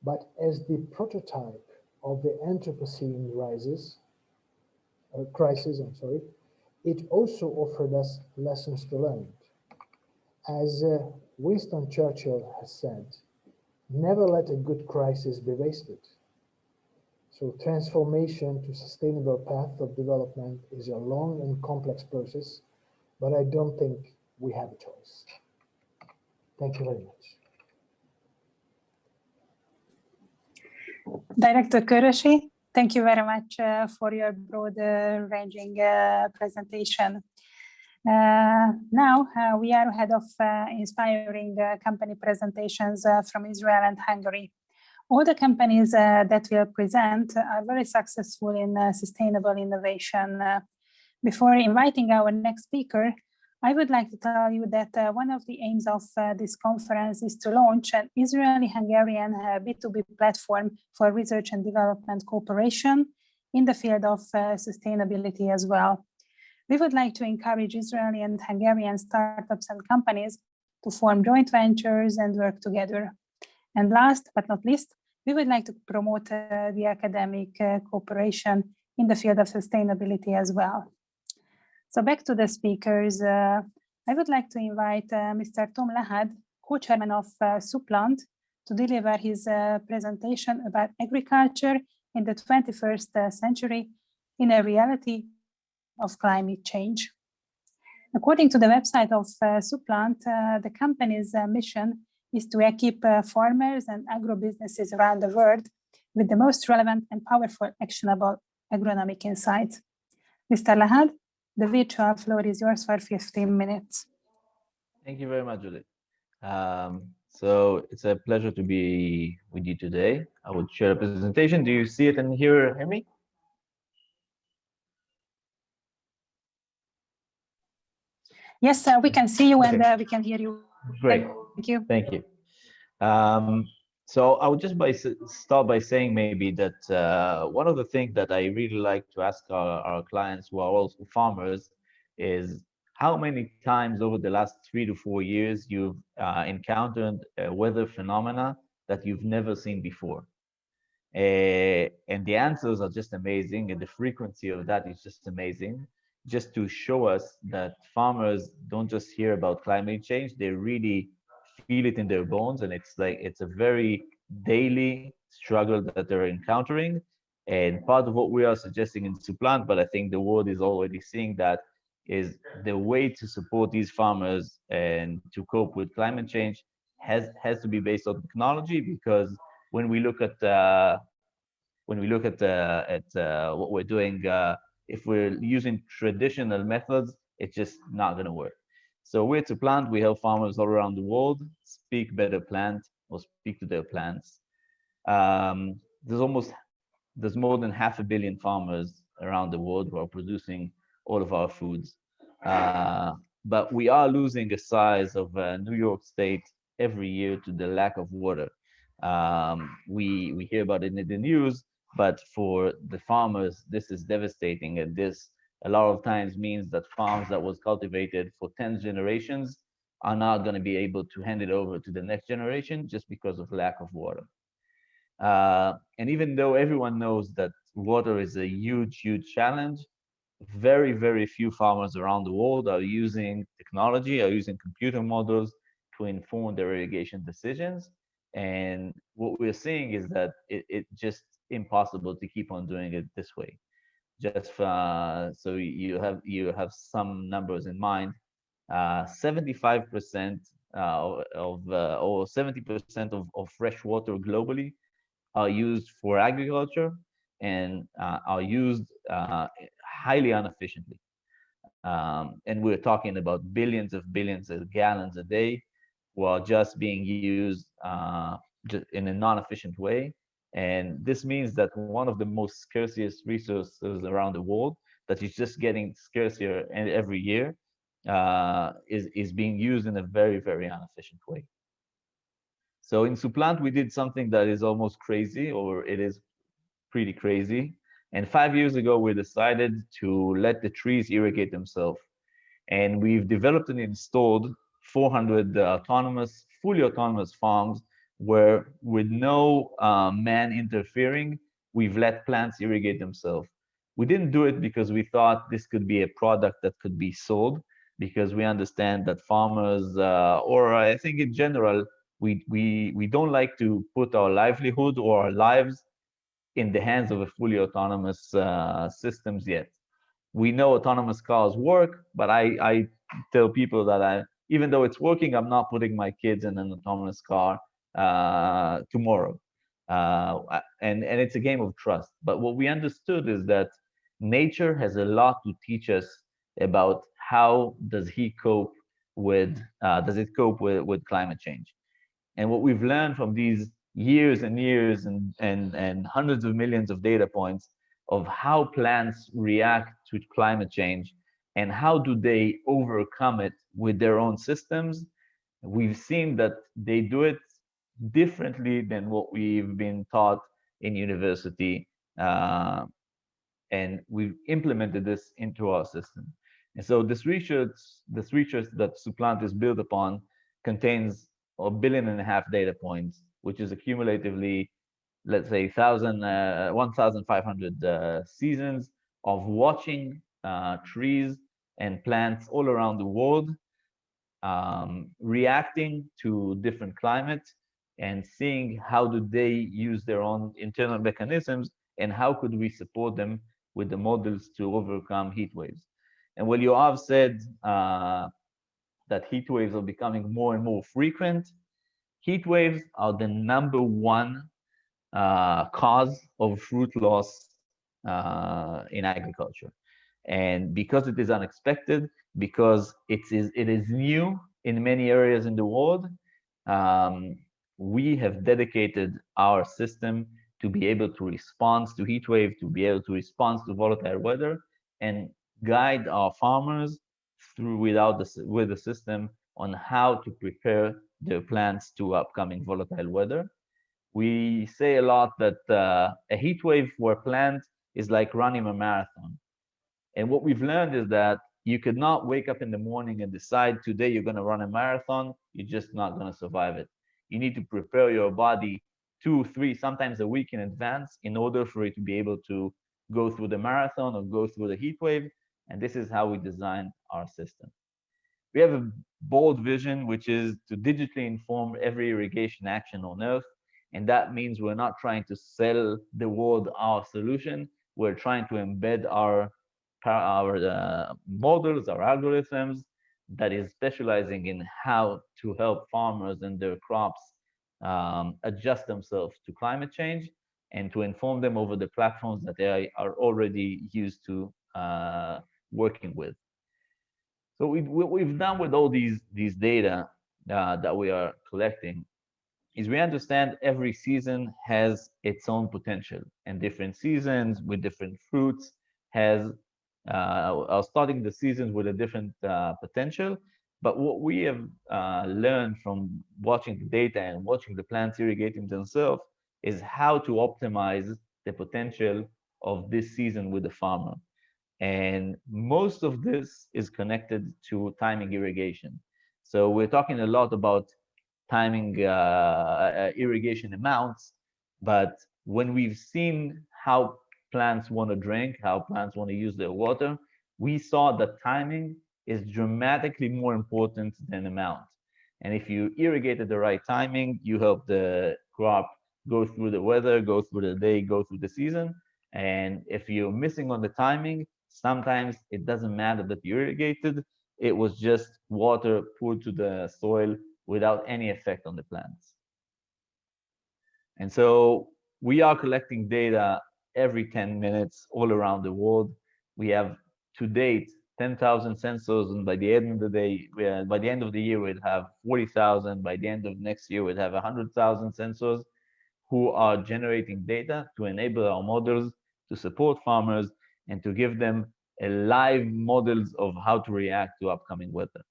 But as the prototype of the Anthropocene crisis, it also offered us lessons to learn. As Winston Churchill has said, never let a good crisis be wasted. So transformation to sustainable path of development is a long and complex process, but I don't think we have a choice. Thank you very much. Director Kőrösi, thank you very much for your broad-ranging presentation. Now we are ahead of inspiring company presentations from Israel and Hungary. All the companies that will present are very successful in sustainable innovation. Before inviting our next speaker, I would like to tell you that one of the aims of this conference is to launch an Israeli-Hungarian B2B platform for research and development cooperation in the field of sustainability as well. We would like to encourage Israeli and Hungarian startups and companies to form joint ventures and work together. And last but not least, we would like to promote the academic cooperation in the field of sustainability as well. So back to the speakers, I would like to invite Mr. Tom Lahad, co-chairman of Suplant, to deliver his presentation about agriculture in the 21st century in a reality of climate change. According to the website of Suplant, the company's mission is to equip farmers and agro-businesses around the world with the most relevant and powerful actionable agronomic insights. Mr. Lahad, the virtual floor is yours for 15 minutes. Thank you very much, Julie. So it's a pleasure to be with you today. I would share a presentation. Do you see it and hear me? Yes, we can see you and we can hear you. Great. Thank you. Thank you. So I would just start by saying maybe that one of the things that I really like to ask our clients who are also farmers is how many times over the last 3 to 4 years you've encountered a weather phenomena that you've never seen before. And the answers are just amazing, and the frequency of that is just amazing, just to show us that farmers don't just hear about climate change, they really feel it in their bones, and it's a very daily struggle that they're encountering. And part of what we are suggesting in Supplant, but I think the world is already seeing that, is the way to support these farmers and to cope with climate change has to be based on technology, because when we look at what we're doing, if we're using traditional methods, it's just not going to work. So we're to plant. We help farmers all around the world speak better plant or speak to their plants. There's more than 500 million farmers around the world who are producing all of our foods. But we are losing the size of New York State every year to the lack of water. We hear about it in the news, but for the farmers, this is devastating. And this a lot of times means that farms that was cultivated for 10 generations are not going to be able to hand it over to the next generation just because of lack of water. And even though everyone knows that water is a huge, huge challenge, very, very few farmers around the world are using technology, are using computer models to inform their irrigation decisions. And what we're seeing is that it's just impossible to keep on doing it this way. Just so you have some numbers in mind, 75% or 70% of fresh water globally are used for agriculture and are used highly inefficiently. And we're talking about billions of gallons a day who are just being used just in a non-efficient way. And this means that one of the most scarcest resources around the world, that is just getting scarcer every year, is being used in a very, very inefficient way. So in Supplant, we did something that is almost crazy, or it is pretty crazy. And 5 years ago, we decided to let the trees irrigate themselves. And we've developed and installed 400 fully autonomous farms where, with no man interfering, we've let plants irrigate themselves. We didn't do it because we thought this could be a product that could be sold, because we understand that farmers, or I think in general, we don't like to put our livelihood or our lives in the hands of a fully autonomous systems yet. We know autonomous cars work, but I tell people that even though it's working, I'm not putting my kids in an autonomous car tomorrow. And it's a game of trust. But what we understood is that nature has a lot to teach us about how does it cope with climate change. And what we've learned from these years and years and hundreds of millions of data points of how plants react to climate change and how do they overcome it with their own systems, we've seen that they do it differently than what we've been taught in university. And we've implemented this into our system. And so this research that Supplant is built upon contains 1.5 billion data points, which is accumulatively, let's say, 1,500 seasons of watching trees and plants all around the world reacting to different climates and seeing how do they use their own internal mechanisms and how could we support them with the models to overcome heat waves. And what Yoav said, that heat waves are becoming more and more frequent. Heat waves are the #1 cause of fruit loss in agriculture. And because it is unexpected, because it is new in many areas in the world, we have dedicated our system to be able to respond to heat wave, to be able to respond to volatile weather, and guide our farmers through with the system on how to prepare their plants to upcoming volatile weather. We say a lot that a heat wave for a plant is like running a marathon. And what we've learned is that you could not wake up in the morning and decide today you're going to run a marathon. You're just not going to survive it. You need to prepare your body 2, 3, sometimes a week in advance in order for it to be able to go through the marathon or go through the heat wave. And this is how we design our system. We have a bold vision, which is to digitally inform every irrigation action on Earth. And that means we're not trying to sell the world our solution. We're trying to embed our models, our algorithms, that is specializing in how to help farmers and their crops adjust themselves to climate change and to inform them over the platforms that they are already used to working with. So what we've done with all these data that we are collecting is we understand every season has its own potential, and different seasons with different fruits has are starting the seasons with a different potential. But what we have learned from watching the data and watching the plants irrigating themselves is how to optimize the potential of this season with the farmer. And most of this is connected to timing irrigation. So we're talking a lot about timing irrigation amounts, but when we've seen how plants want to drink, how plants want to use their water, we saw that timing is dramatically more important than amount. And if you irrigate at the right timing, you help the crop go through the weather, go through the day, go through the season. And if you're missing on the timing, sometimes it doesn't matter that you irrigated, it was just water poured to the soil without any effect on the plants. And so we are collecting data every 10 minutes all around the world. We have to date 10,000 sensors, and by the end of the day, by the end of the year, we'd have 40,000. By the end of next year, we'd have 100,000 sensors who are generating data to enable our models to support farmers and to give them a live models of how to react to upcoming weather.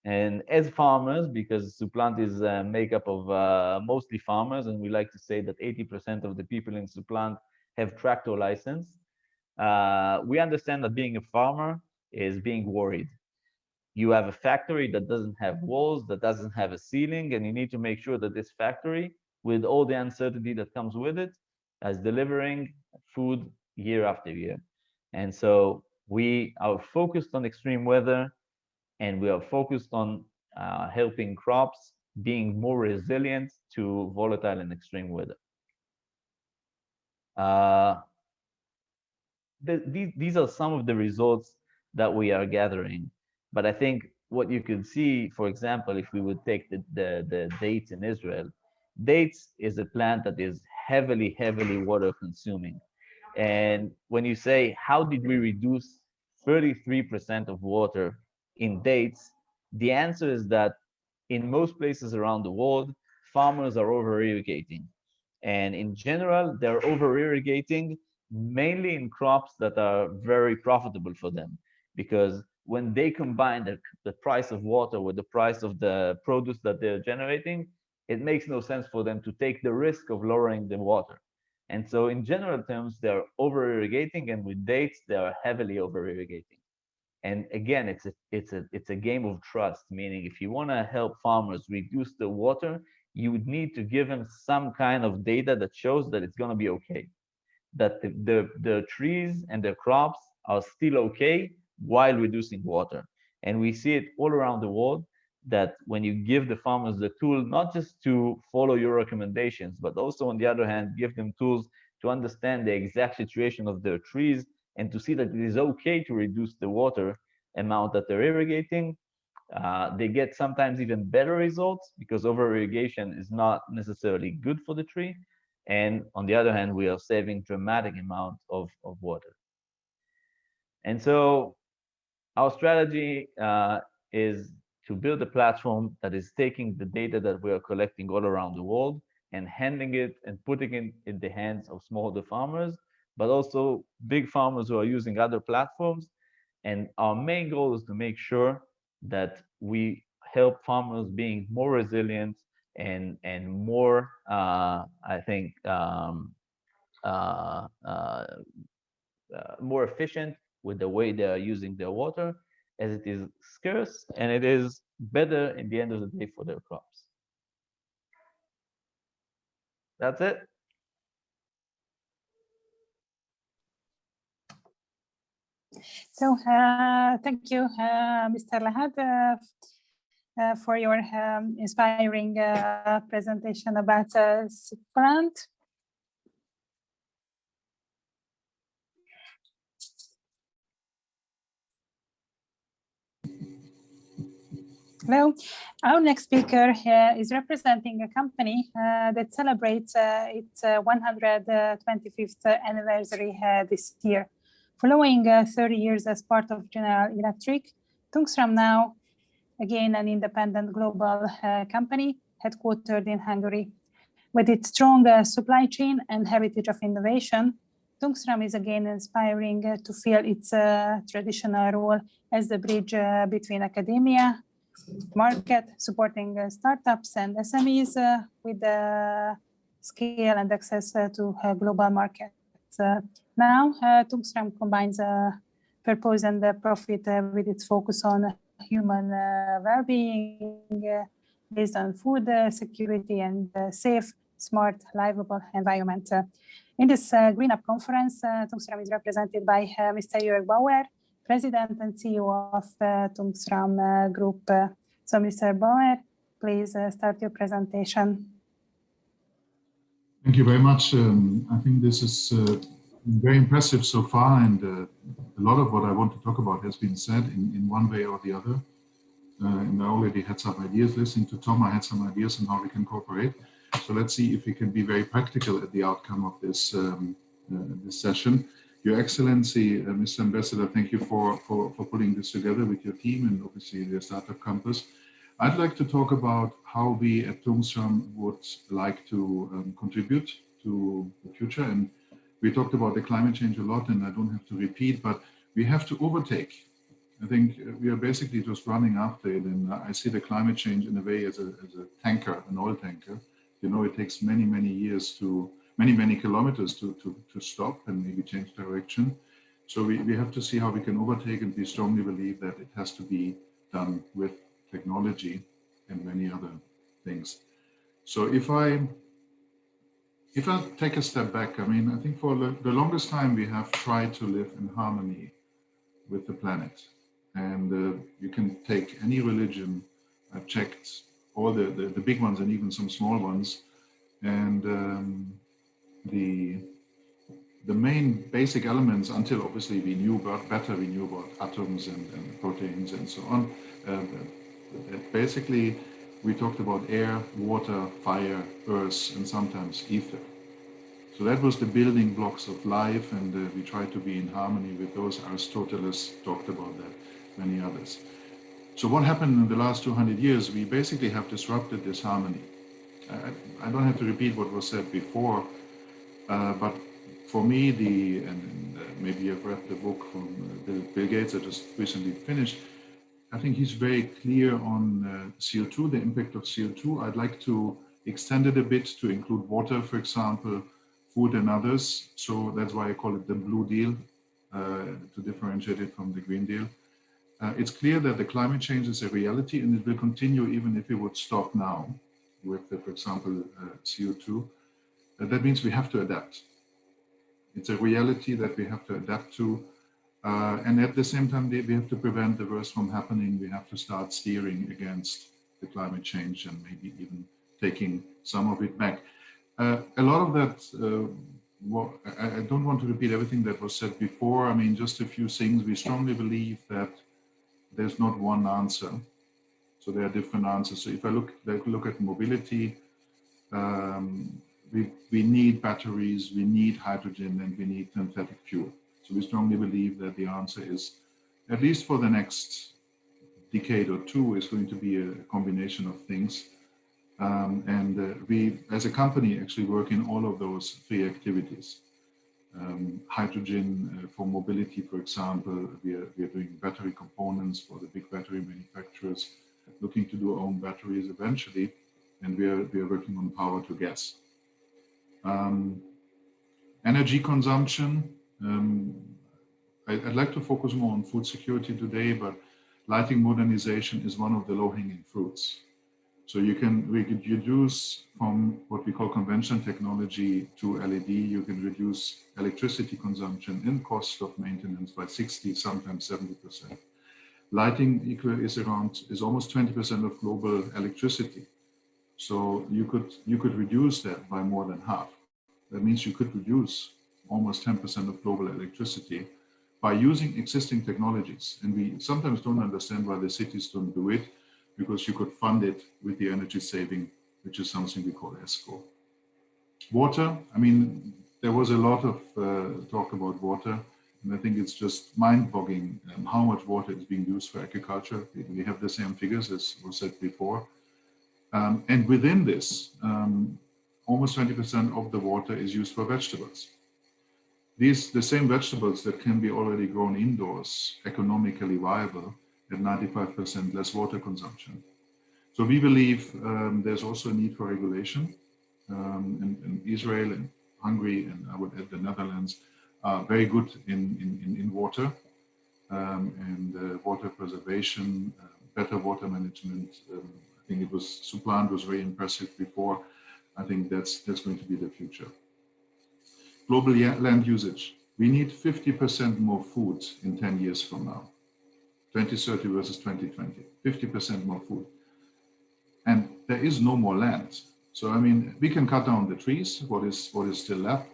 And as farmers, because Supplant is made up of mostly farmers, and we like to say that 80% of the people in Supplant have tractor license, we understand that being a farmer is being worried. You have a factory that doesn't have walls, that doesn't have a ceiling, and you need to make sure that this factory, with all the uncertainty that comes with it, is delivering food year after year. And so we are focused on extreme weather, and we are focused on helping crops being more resilient to volatile and extreme weather. These are some of the results that we are gathering. But I think what you could see, for example, if we would take the dates in Israel, dates is a plant that is heavily water consuming. And when you say, how did we reduce 33% of water in dates, the answer is that in most places around the world, farmers are over irrigating. And in general, they're over irrigating mainly in crops that are very profitable for them. Because when they combine the price of water with the price of the produce that they're generating, it makes no sense for them to take the risk of lowering the water. And so in general terms, they're over irrigating, and with dates, they are heavily over irrigating. And again, it's a game of trust, meaning if you want to help farmers reduce the water, you would need to give them some kind of data that shows that it's going to be okay, that the trees and the crops are still okay while reducing water. And we see it all around the world, that when you give the farmers the tool, not just to follow your recommendations, but also on the other hand, give them tools to understand the exact situation of their trees and to see that it is okay to reduce the water amount that they're irrigating, they get sometimes even better results, because over irrigation is not necessarily good for the tree. And on the other hand, we are saving dramatic amount of water. And so our strategy is to build a platform that is taking the data that we are collecting all around the world and handing it and putting it in the hands of smallholder farmers, but also big farmers who are using other platforms. And our main goal is to make sure that we help farmers being more resilient and more, I think, more efficient with the way they are using their water, as it is scarce and it is better in the end of the day for their crops. That's it. So thank you, Mr. Lahad, for your inspiring presentation about Switzerland. Hello, our next speaker is representing a company that celebrates its 125th anniversary this year. Following 30 years as part of General Electric, Tungsram now, again an independent global company headquartered in Hungary. With its strong supply chain and heritage of innovation, Tungsram is again inspiring to fill its traditional role as the bridge between academia, market, supporting startups and SMEs with the scale and access to global markets. Now, Tungsram combines purpose and profit with its focus on human well-being based on food security and safe, smart, livable environment. In this GreenUp conference, Tungsram is represented by Mr. Yoav, President and CEO of Tungsram Group. So, Mr. Bauer, please start your presentation. Thank you very much. I think this is very impressive so far, and a lot of what I want to talk about has been said in one way or the other. And I already had some ideas listening to Tom. I had some ideas on how we can cooperate. So let's see if we can be very practical at the outcome of this this session. Your Excellency, Mr. Ambassador, thank you for putting this together with your team and obviously the Startup Campus. I'd like to talk about how we at Tungsram would like to contribute to the future. And we talked about the climate change a lot, and I don't have to repeat, but we have to overtake. I think we are basically just running after it, and I see the climate change in a way as a tanker, an oil tanker. You know, it takes many years to, many kilometers to stop and maybe change direction. So we have to see how we can overtake, and we strongly believe that it has to be done with technology and many other things. So if I take a step back, I mean, I think for the longest time we have tried to live in harmony with the planet. And you can take any religion. I've checked all the big ones and even some small ones. And the main basic elements, until obviously we knew about atoms and proteins and so on, basically we talked about air, water, fire, earth, and sometimes ether. So that was the building blocks of life, and we tried to be in harmony with those. Aristotle talked about that, many others. So what happened in the last 200 years? We basically have disrupted this harmony. I don't have to repeat what was said before, but for me, maybe you've read the book from Bill Gates I just recently finished. I think he's very clear on CO2, the impact of CO2. I'd like to extend it a bit to include water, for example, food and others. So that's why I call it the Blue Deal, to differentiate it from the Green Deal. It's clear that the climate change is a reality, and it will continue even if we would stop now with, for example, CO2. That means we have to adapt. It's a reality that we have to adapt to. And at the same time, we have to prevent the worst from happening. We have to start steering against the climate change and maybe even taking some of it back. A lot of that, I don't want to repeat everything that was said before. I mean, just a few things. We strongly believe that there's not one answer. So there are different answers. So if I look at mobility, we need batteries, we need hydrogen, and we need synthetic fuel. So we strongly believe that the answer is, at least for the next decade or two, is going to be a combination of things. We, as a company, actually work in all of those three activities. Hydrogen for mobility, for example, we are doing battery components for the big battery manufacturers, looking to do our own batteries eventually, and we are working on power to gas. Energy consumption, I'd like to focus more on food security today, but lighting modernization is one of the low-hanging fruits. So we could reduce from what we call conventional technology to LED. You can reduce electricity consumption and cost of maintenance by 60, sometimes 70%. Lighting is almost 20% of global electricity. So you could reduce that by more than half. That means you could reduce almost 10% of global electricity by using existing technologies. And we sometimes don't understand why the cities don't do it, because you could fund it with the energy saving, which is something we call ESCO. Water, I mean, there was a lot of talk about water, and I think it's just mind-boggling how much water is being used for agriculture. We have the same figures as was said before. And within this, almost 20% of the water is used for vegetables. The same vegetables that can be already grown indoors, economically viable, at 95% less water consumption. So we believe there's also a need for regulation. And Israel and Hungary, and I would add the Netherlands, are very good in water and water preservation, better water management. I think Suplant was very impressive before. I think that's going to be the future. Global land usage. We need 50% more food in 10 years from now. 2030 versus 2020, 50% more food. And there is no more land. So, I mean, we can cut down the trees, what is still left.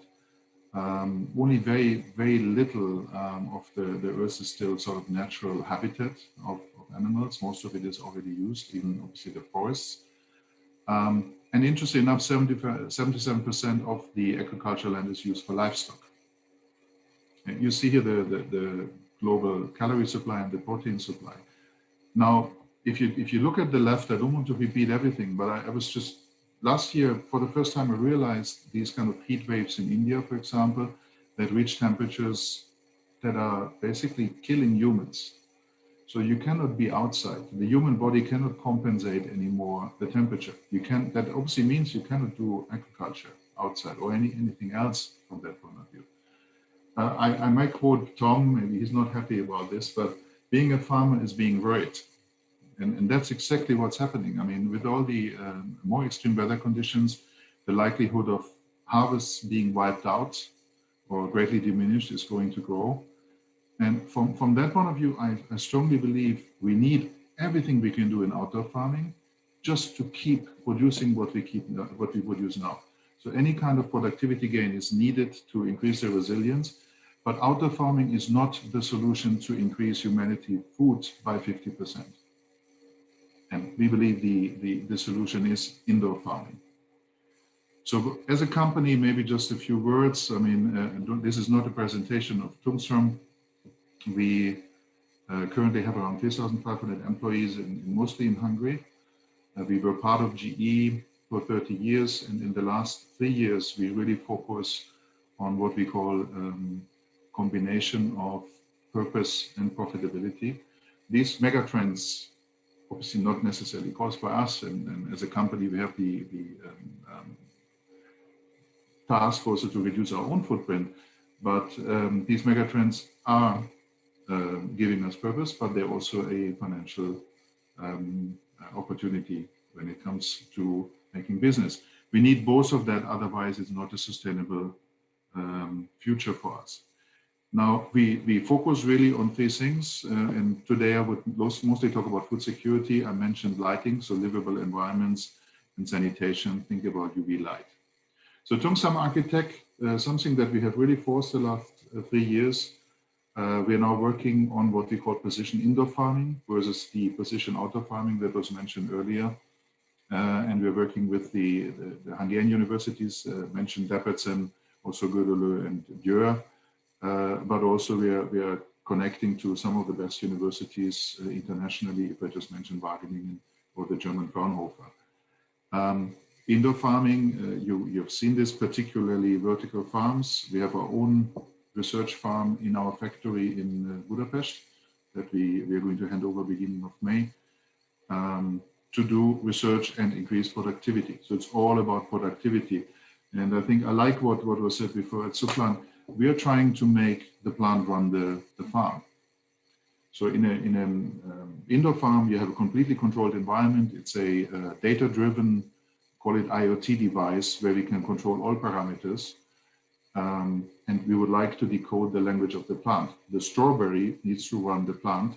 Only very, very little of the earth is still sort of natural habitat of animals. Most of it is already used, even obviously the forests. And interestingly enough, 77% of the agricultural land is used for livestock. And you see here the global calorie supply and the protein supply. Now, if you look at the left, I don't want to repeat everything, but I was just, last year, for the first time, I realized these kind of heat waves in India, for example, that reach temperatures that are basically killing humans. So you cannot be outside. The human body cannot compensate anymore the temperature. That obviously means you cannot do agriculture outside or anything else from that point of view. I might quote Tom, maybe he's not happy about this, but being a farmer is being worried. And that's exactly what's happening. I mean, with all the more extreme weather conditions, the likelihood of harvests being wiped out or greatly diminished is going to grow. And from that point of view, I strongly believe we need everything we can do in outdoor farming just to keep producing what we produce now. So any kind of productivity gain is needed to increase the resilience, but outdoor farming is not the solution to increase humanity food by 50%. And we believe the solution is indoor farming. So as a company, maybe just a few words. I mean, this is not a presentation of Tungsram. We currently have around 3,500 employees, mostly in Hungary. We were part of GE for 30 years, and in the last 3 years, we really focus on what we call combination of purpose and profitability. These megatrends, obviously not necessarily caused by us, and as a company, we have the task also to reduce our own footprint, but these megatrends are giving us purpose, but they're also a financial opportunity when it comes to making business. We need both of that, otherwise it's not a sustainable future for us. Now, we focus really on 3 things, and today I would mostly talk about food security. I mentioned lighting, so livable environments, and sanitation. Think about UV light. So Tungsram Architect, something that we have really forced the last 3 years. We are now working on what we call precision indoor farming versus the precision outdoor farming that was mentioned earlier. And we're working with the Hungarian universities, mentioned Debrecen, also Gödöllő and Győr. But also we are connecting to some of the best universities internationally, if I just mentioned Wageningen or the German Fraunhofer. Indoor farming, you've seen this, particularly vertical farms. We have our own research farm in our factory in Budapest that we are going to hand over beginning of May to do research and increase productivity. So it's all about productivity. And I think I like what was said before at Suplant. We are trying to make the plant run the farm. So in an indoor farm, you have a completely controlled environment. It's a data-driven, call it IoT device, where we can control all parameters. And we would like to decode the language of the plant. The strawberry needs to run the plant,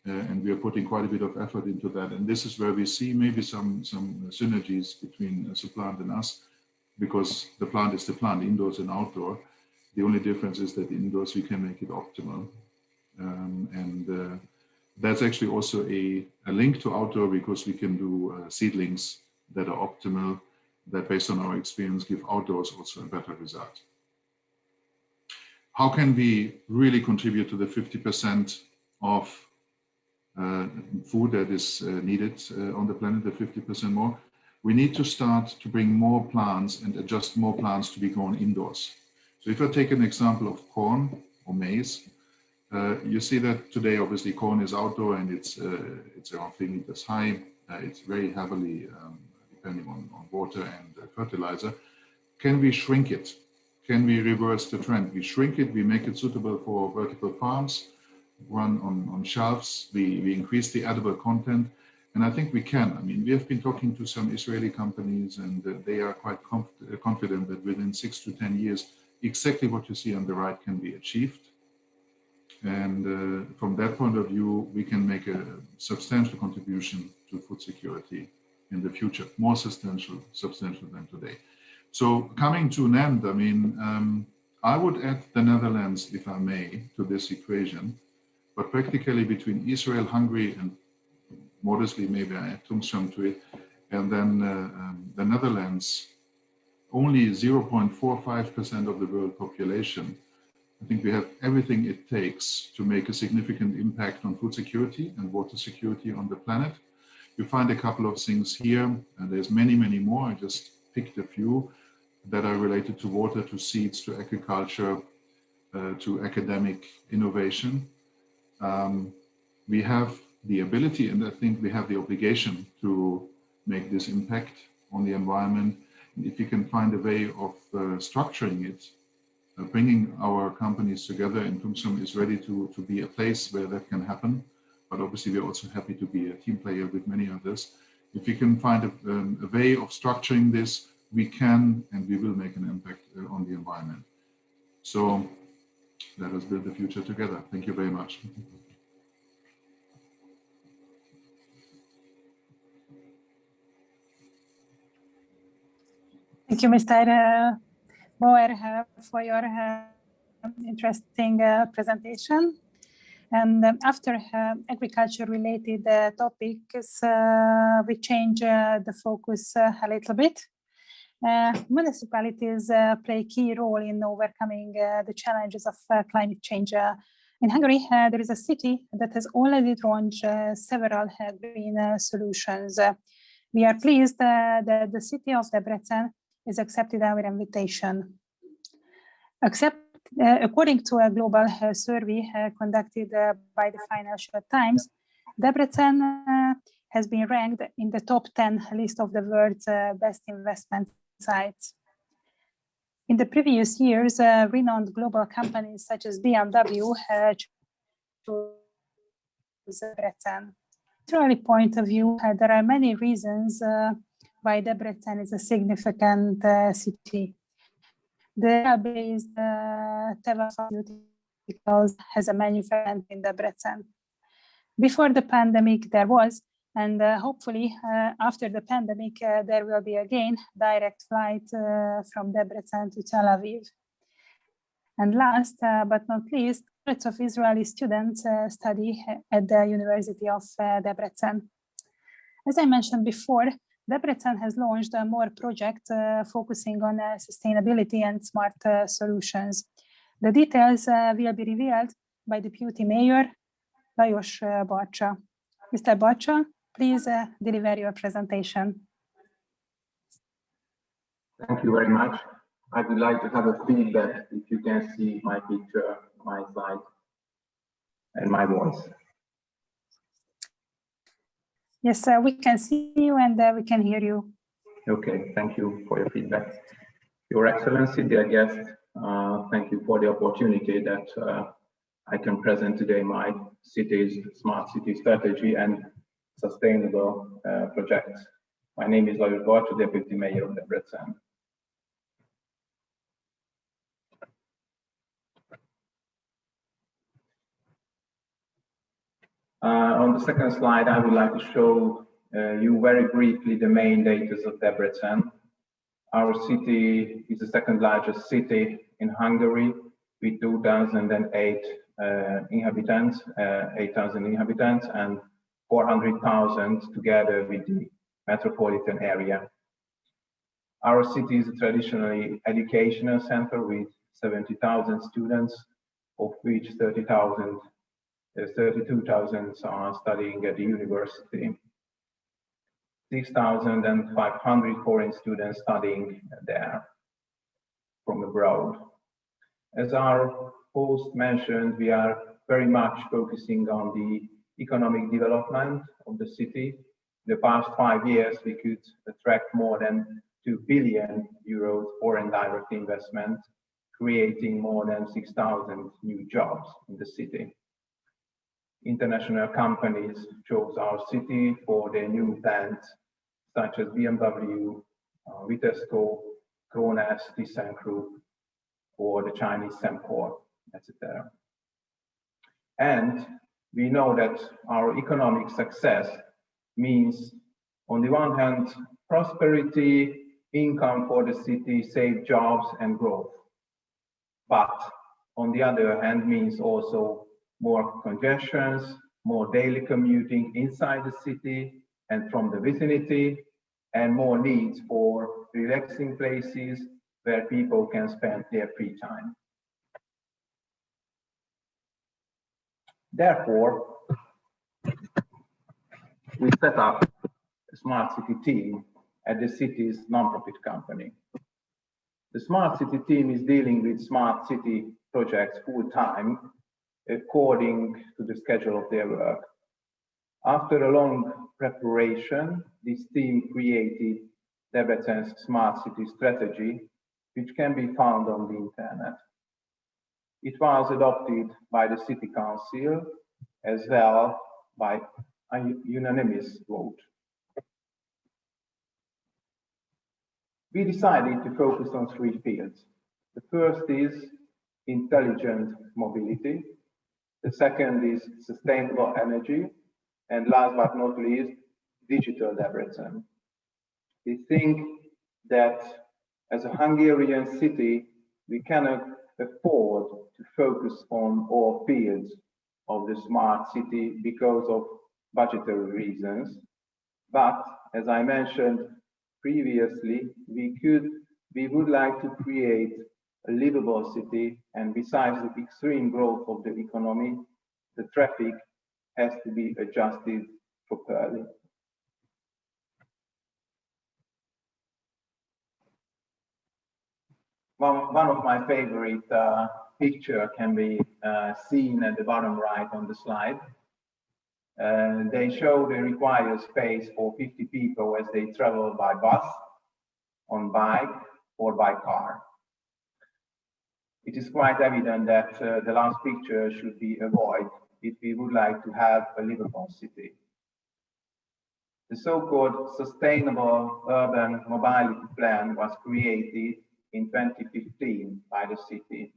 and we are putting quite a bit of effort into that. And this is where we see maybe some synergies between Suplant and us, because the plant is the plant, indoors and outdoor. The only difference is that indoors we can make it optimal. That's actually also a link to outdoor, because we can do seedlings that are optimal, that based on our experience give outdoors also a better result. How can we really contribute to the 50% of food that is needed on the planet, the 50% more? We need to start to bring more plants and adjust more plants to be grown indoors. So if I take an example of corn or maize, you see that today, obviously, corn is outdoor and it's around 3 meters high. It's very heavily depending on water and fertilizer. Can we shrink it? Can we reverse the trend? We shrink it, we make it suitable for vertical farms, run on shelves, we increase the edible content, and I think we can. I mean, we have been talking to some Israeli companies, and they are quite confident that within 6 to 10 years, exactly what you see on the right can be achieved. And from that point of view, we can make a substantial contribution to food security in the future, more substantial than today. So coming to an end, I mean, I would add the Netherlands, if I may, to this equation, but practically between Israel, Hungary, and modestly maybe I add Tumsum to it, and then the Netherlands, only 0.45% of the world population. I think we have everything it takes to make a significant impact on food security and water security on the planet. You find a couple of things here, and there's many, many more. I just picked a few that are related to water, to seeds, to agriculture, to academic innovation. We have the ability, and I think we have the obligation to make this impact on the environment. If you can find a way of structuring it, bringing our companies together, and Tumsum is ready to be a place where that can happen. But obviously, we're also happy to be a team player with many others. If you can find a way of structuring this, we can and we will make an impact on the environment. So let us build the future together. Thank you very much. Thank you, Mr. Bauer, for your interesting presentation. And after agriculture-related topics, we change the focus a little bit. Municipalities play a key role in overcoming the challenges of climate change. In Hungary, there is a city that has already launched several green solutions. We are pleased that the city of Debrecen has accepted our invitation. According to a global survey conducted by the Financial Times, Debrecen has been ranked in the top 10 list of the world's best investment sites. In the previous years, renowned global companies such as BMW chose Debrecen. From a point of view, there are many reasons why Debrecen is a significant city. The based Teva Pharmaceuticals has a manufacturing in Debrecen. Before the pandemic, there was, and hopefully after the pandemic, there will be again direct flight from Debrecen to Tel Aviv. And last but not least, hundreds of Israeli students study at the University of Debrecen. As I mentioned before, Debrecen has launched more projects focusing on sustainability and smart solutions. The details will be revealed by Deputy Mayor Lajos Barcsa. Mr. Barcsa, please deliver your presentation. Thank you very much. I would like to have a feedback if you can see my picture, my slide, and my voice. Yes, we can see you and we can hear you. Okay, thank you for your feedback. Your Excellency, dear guests, thank you for the opportunity that I can present today my city's smart city strategy and sustainable projects. My name is Yair, Deputy Mayor of Debrecen. On the second slide, I would like to show you very briefly the main data of Debrecen. Our city is the second largest city in Hungary with 2008 inhabitants, 8,000 inhabitants and 400,000 together with the metropolitan area. Our city is a traditionally educational center with 70,000 students, of which 32,000 are studying at the university. 6,500 foreign students studying there from abroad. As our host mentioned, we are very much focusing on the economic development of the city. In the past 5 years, we could attract more than 2 billion euros foreign direct investment, creating more than 6,000 new jobs in the city. International companies chose our city for their new plants, such as BMW, Vitesco, Krones, ThyssenKrupp, or the Chinese Semcor, etc. And we know that our economic success means, on the one hand, prosperity, income for the city, safe jobs and growth. But on the other hand, means also more congestions, more daily commuting inside the city and from the vicinity, and more needs for relaxing places where people can spend their free time. Therefore, we set up a smart city team at the city's non-profit company. The smart city team is dealing with smart city projects full-time, according to the schedule of their work. After a long preparation, this team created Debrecen's smart city strategy, which can be found on the internet. It was adopted by the city council as well by a unanimous vote. We decided to focus on 3 fields. The first is intelligent mobility. The second is sustainable energy. And last but not least, digital Debrecen. We think that as a Hungarian city, we cannot afford to focus on all fields of the smart city because of budgetary reasons. But as I mentioned previously, we would like to create a livable city, and besides the extreme growth of the economy, the traffic has to be adjusted properly. One of my favorite picture can be seen at the bottom right on the slide. They show the required space for 50 people as they travel by bus, on bike, or by car. It is quite evident that the last picture should be avoided if we would like to have a livable city. The so-called Sustainable Urban Mobility Plan was created in 2015 by the city.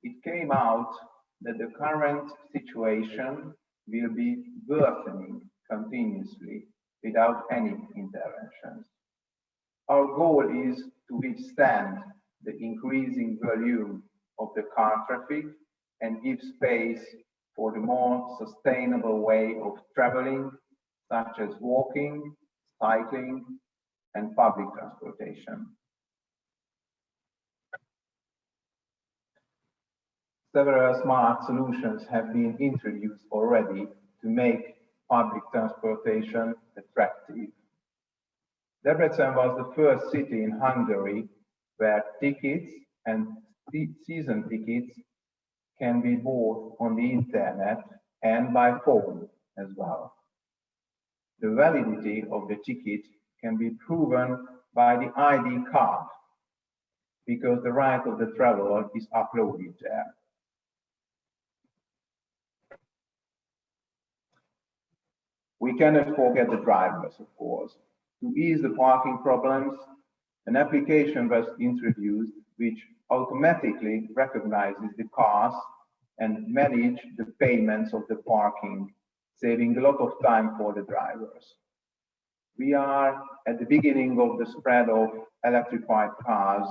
It came out that the current situation will be worsening continuously without any interventions. Our goal is to withstand the increasing volume of the car traffic and give space for the more sustainable way of traveling, such as walking, cycling, and public transportation. Several smart solutions have been introduced already to make public transportation attractive. Debrecen was the first city in Hungary where tickets and season tickets can be bought on the internet and by phone as well. The validity of the ticket can be proven by the ID card because the right of the traveler is uploaded there. we cannot forget the drivers, of course. To ease the parking problems, an application was introduced which automatically recognizes the cars and manage the payments of the parking, saving a lot of time for the drivers. We are at the beginning of the spread of electrified cars,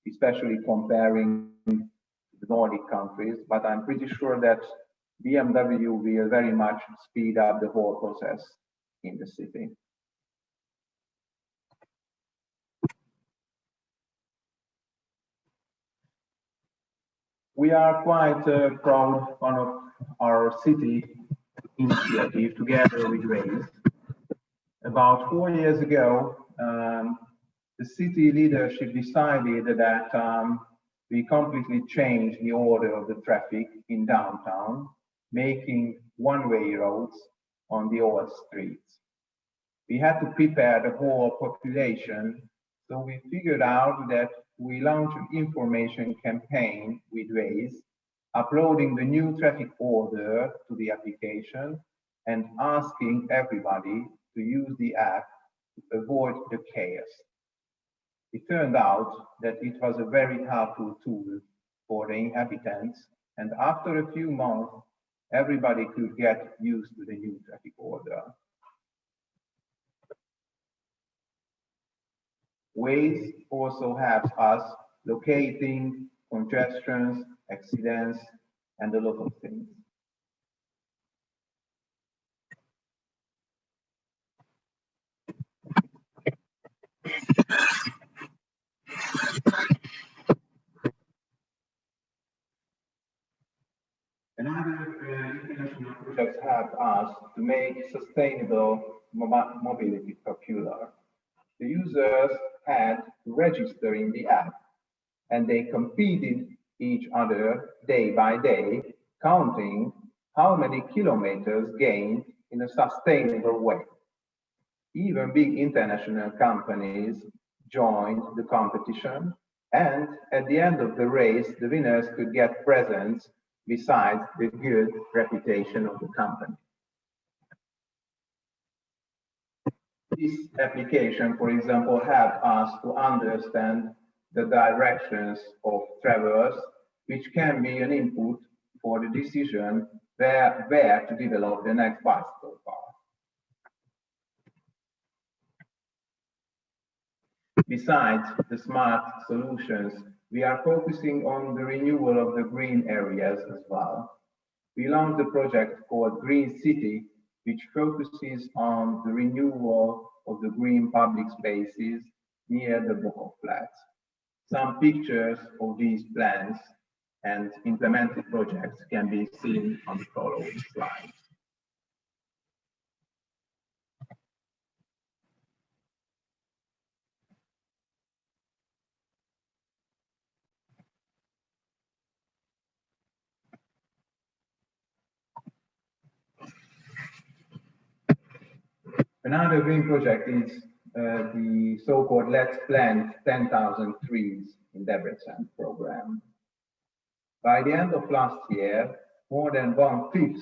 especially comparing the Nordic countries, but I'm pretty sure that BMW will very much speed up the whole process in the city. We are quite proud of our city initiative together with Waze. About 4 years ago, the city leadership decided that we completely changed the order of the traffic in downtown, making one-way roads on the old streets. We had to prepare the whole population, so we figured out that we launched an information campaign with Waze, uploading the new traffic order to the application and asking everybody to use the app to avoid the chaos. It turned out that it was a very helpful tool for the inhabitants, and after a few months, everybody could get used to the new traffic order. Waze also helps us locating congestions, accidents, and a lot of things. Another international project helped us to make sustainable mobility popular. The users had to register in the app, and they competed each other day by day, counting how many kilometers gained in a sustainable way. Even big international companies joined the competition, and at the end of the race, the winners could get presents besides the good reputation of the company. This application, for example, helped us to understand the directions of travelers, which can be an input for the decision where to develop the next bicycle path. Besides the smart solutions, we are focusing on the renewal of the green areas as well. We launched a project called Green City, which focuses on the renewal of the green public spaces near the Bokov flats. Some pictures of these plans and implemented projects can be seen on the following slides. Another green project is the so-called Let's Plant 10,000 Trees in Debrecen program. By the end of last year, more than 1/5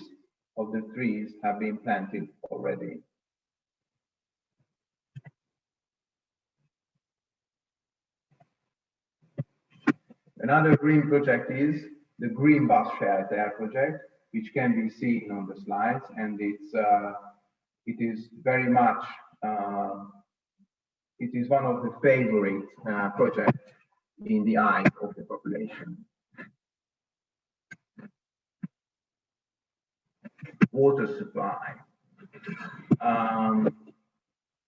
of the trees have been planted already. Another green project is the Green Bus Shelter project, which can be seen on the slides, and it is very much, it is one of the favorite projects in the eye of the population. Water supply.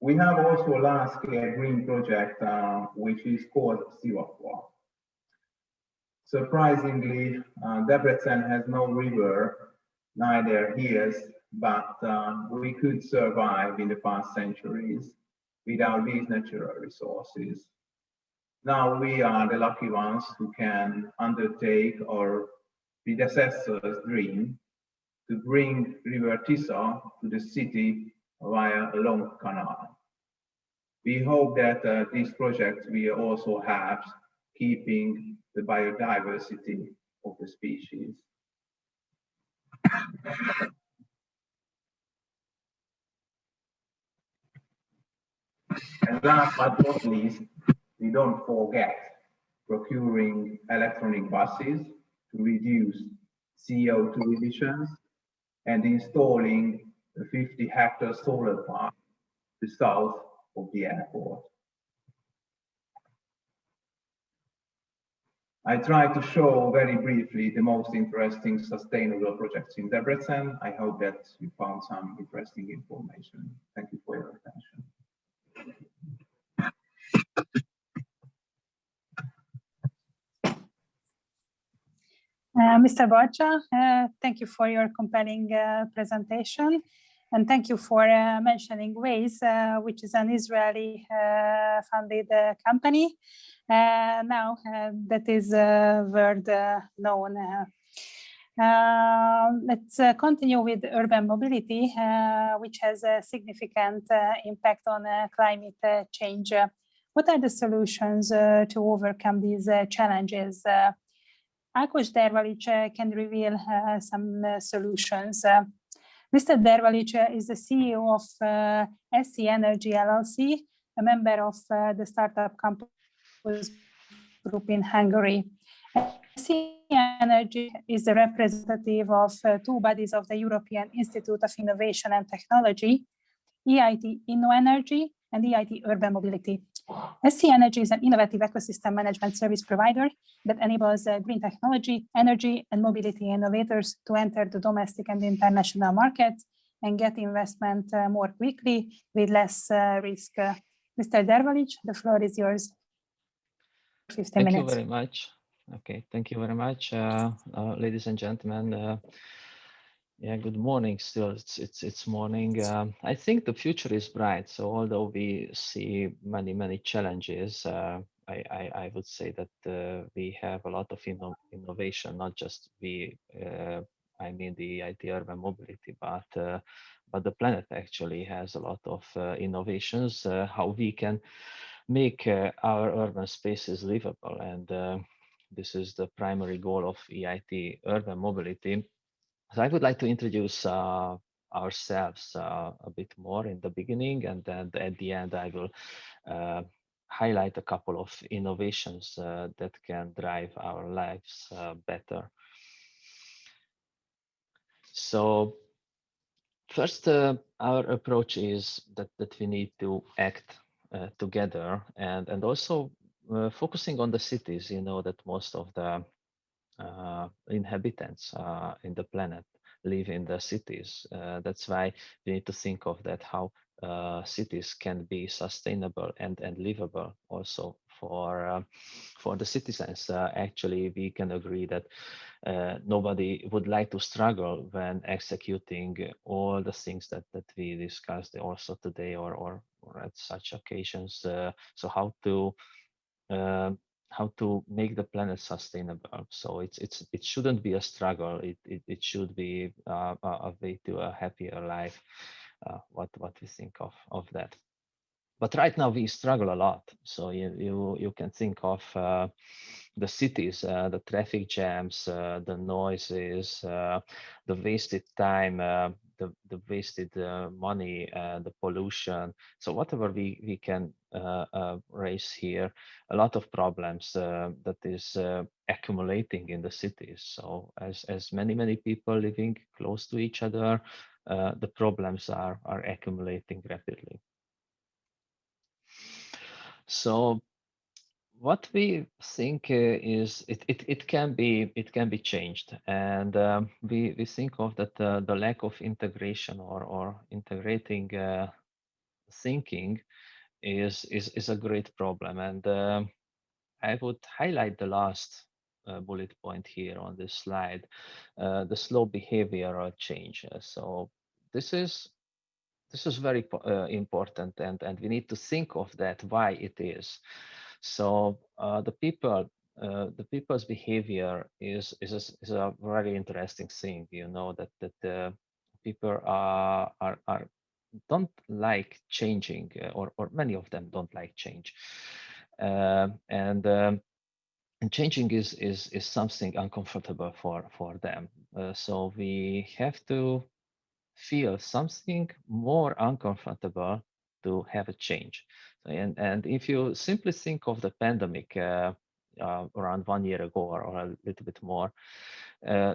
We have also a large-scale green project, which is called Sivakwa. Surprisingly, Debrecen has no river, neither hills, but we could survive in the past centuries without these natural resources. Now we are the lucky ones who can undertake our predecessors' dream to bring River Tisa to the city via a long canal. We hope that this project will also help keeping the biodiversity of the species. And last but not least, we don't forget procuring electronic buses to reduce CO2 emissions and installing a 50-hectare solar park to the south of the airport. I tried to show very briefly the most interesting sustainable projects in Debrecen. I hope that you found some interesting information. Thank you for your attention. Mr. Barcha, thank you for your compelling presentation. And thank you for mentioning Waze, which is an Israeli funded company. Now that is world known. Let's continue with urban mobility, which has a significant impact on climate change. What are the solutions to overcome these challenges? Ákos Dervalics can reveal some solutions. Mr. Dervalics is the CEO of SC Energy LLC, a member of the startup campus group in Hungary. SC Energy is the representative of two bodies of the European Institute of Innovation and Technology, EIT InnoEnergy and EIT Urban Mobility. SC Energy is an innovative ecosystem management service provider that enables green technology, energy, and mobility innovators to enter the domestic and international markets and get investment more quickly with less risk. Mr. Dervalics, the floor is yours. 15 minutes. Thank you very much. Okay, thank you very much, ladies and gentlemen. Yeah, good morning. Still, it's morning. I think the future is bright. So although we see many challenges, I would say that we have a lot of innovation. Not just we, I mean the IT urban mobility, but the planet actually has a lot of innovations. How we can make our urban spaces livable, and this is the primary goal of EIT urban mobility. So I would like to introduce ourselves a bit more in the beginning, and then at the end I will highlight a couple of innovations that can drive our lives better. So first, our approach is that we need to act together, and also focusing on the cities. You know that most of the inhabitants in the planet live in the cities. That's why we need to think of that, how cities can be sustainable and livable also for the citizens. Actually, we can agree that nobody would like to struggle when executing all the things that we discussed also today or at such occasions. So how to make the planet sustainable. So it shouldn't be a struggle. It should be a way to a happier life. What we think of that. But right now we struggle a lot. So you can think of the cities, the traffic jams, the noises, the wasted time, the wasted money, the pollution. So whatever we can raise here, a lot of problems that is accumulating in the cities. So as many people living close to each other, the problems are accumulating rapidly. So what we think is it can be changed, and we think of that the lack of integration or integrating thinking is a great problem, and I would highlight the last bullet point here on this slide, the slow behavioral change. So this is very important, and we need to think of that, why it is. So the people's behavior is a very interesting thing. You know that people don't like changing, or many of them don't like change, and changing is something uncomfortable for them. So we have to feel something more uncomfortable to have a change. And if you simply think of the pandemic around 1 year ago or a little bit more,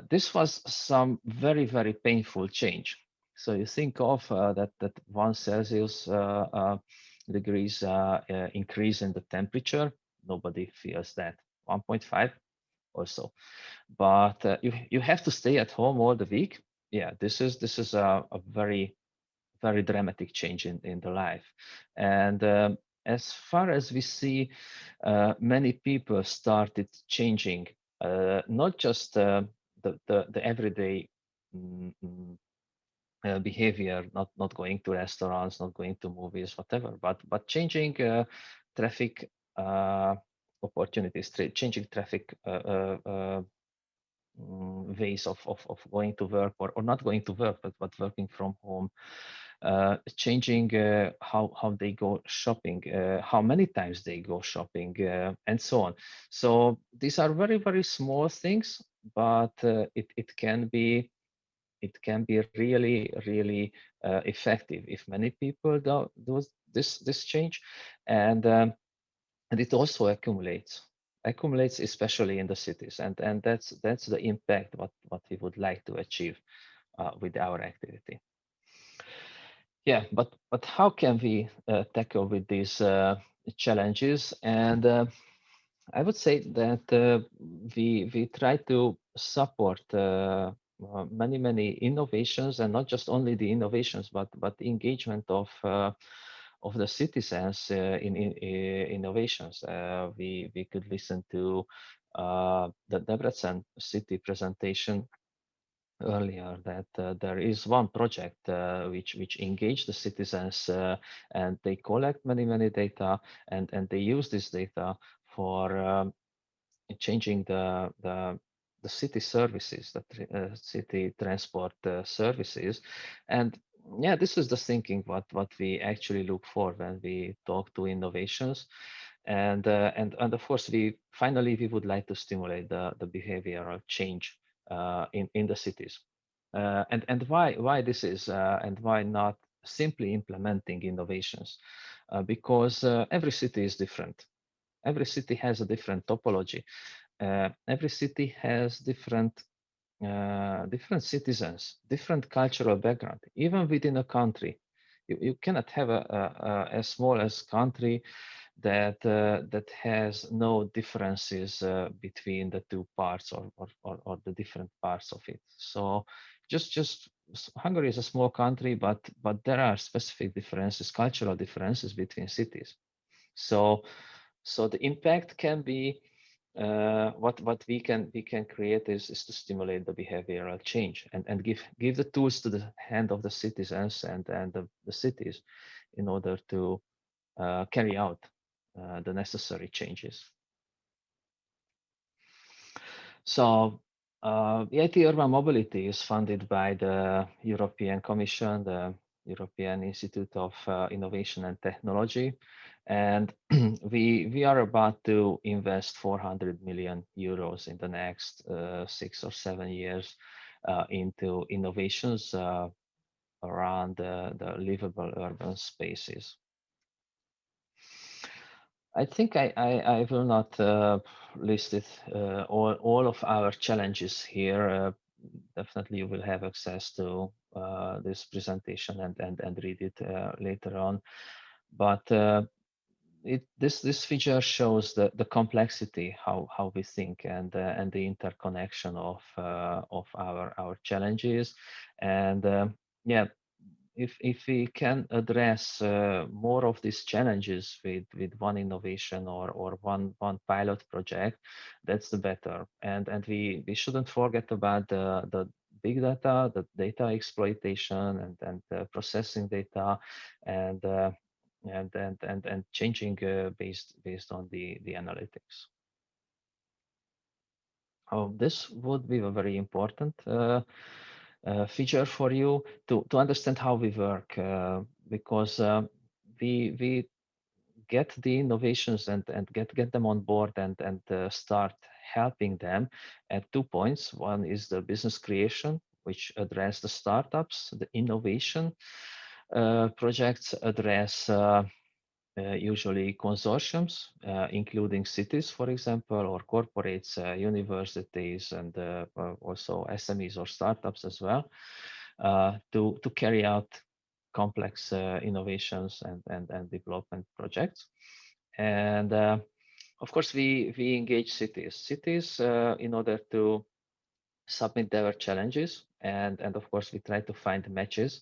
this was some very, very painful change. So you think of that 1 Celsius degrees increase in the temperature, nobody feels that, 1.5 or so. But you have to stay at home all the week. Yeah, this is a very, very dramatic change in the life. And as far as we see, many people started changing, not just the everyday behavior, not going to restaurants, not going to movies, whatever, but changing traffic opportunities, changing traffic ways of going to work or not going to work, but working from home, changing how they go shopping, how many times they go shopping, and so on. So these are very, very small things, but it can be really, really effective if many people do this change, and it also accumulates especially in the cities, and that's the impact what we would like to achieve with our activity. Yeah, but how can we tackle with these challenges? And I would say that we try to support many innovations, and not just only the innovations, but the engagement of the citizens in innovations. We could listen to the Debrecen city presentation earlier, that there is one project which engaged the citizens, and they collect many data, and they use this data for changing the city services, the city transport services. And yeah, this is the thinking what we actually look for when we talk to innovations. And of course, we would like to stimulate the behavioral change in the cities. And why this is, and why not simply implementing innovations? Because every city is different. Every city has a different topology. Every city has different citizens, different cultural background. Even within a country, you cannot have as small as country that has no differences between the two parts or the different parts of it. So just Hungary is a small country, but there are specific differences, cultural differences between cities. So the impact can be what we can create is to stimulate the behavioral change, and give the tools to the hand of the citizens and the cities in order to carry out the necessary changes. So EIT Urban Mobility is funded by the European Commission, the European Institute of Innovation and Technology, and we are about to invest 400 million euros in the next 6 or 7 years into innovations around the livable urban spaces. I think I will not list it all of our challenges here. Definitely you will have access to this presentation and read it later on. But this feature shows the complexity, how we think, and the interconnection of our challenges. And yeah, if we can address more of these challenges with one innovation or one pilot project, that's the better. And we shouldn't forget about the big data, the data exploitation, and processing data, and changing based on the analytics. Oh, this would be a very important feature for you to understand how we work, because we get the innovations and get them on board and start helping them at 2 points. One is the business creation, which address the startups, the innovation, projects address usually consortiums, including cities, for example, or corporates, universities, and also SMEs or startups as well, to carry out complex innovations and development projects. And of course, we engage cities in order to submit their challenges, and of course we try to find matches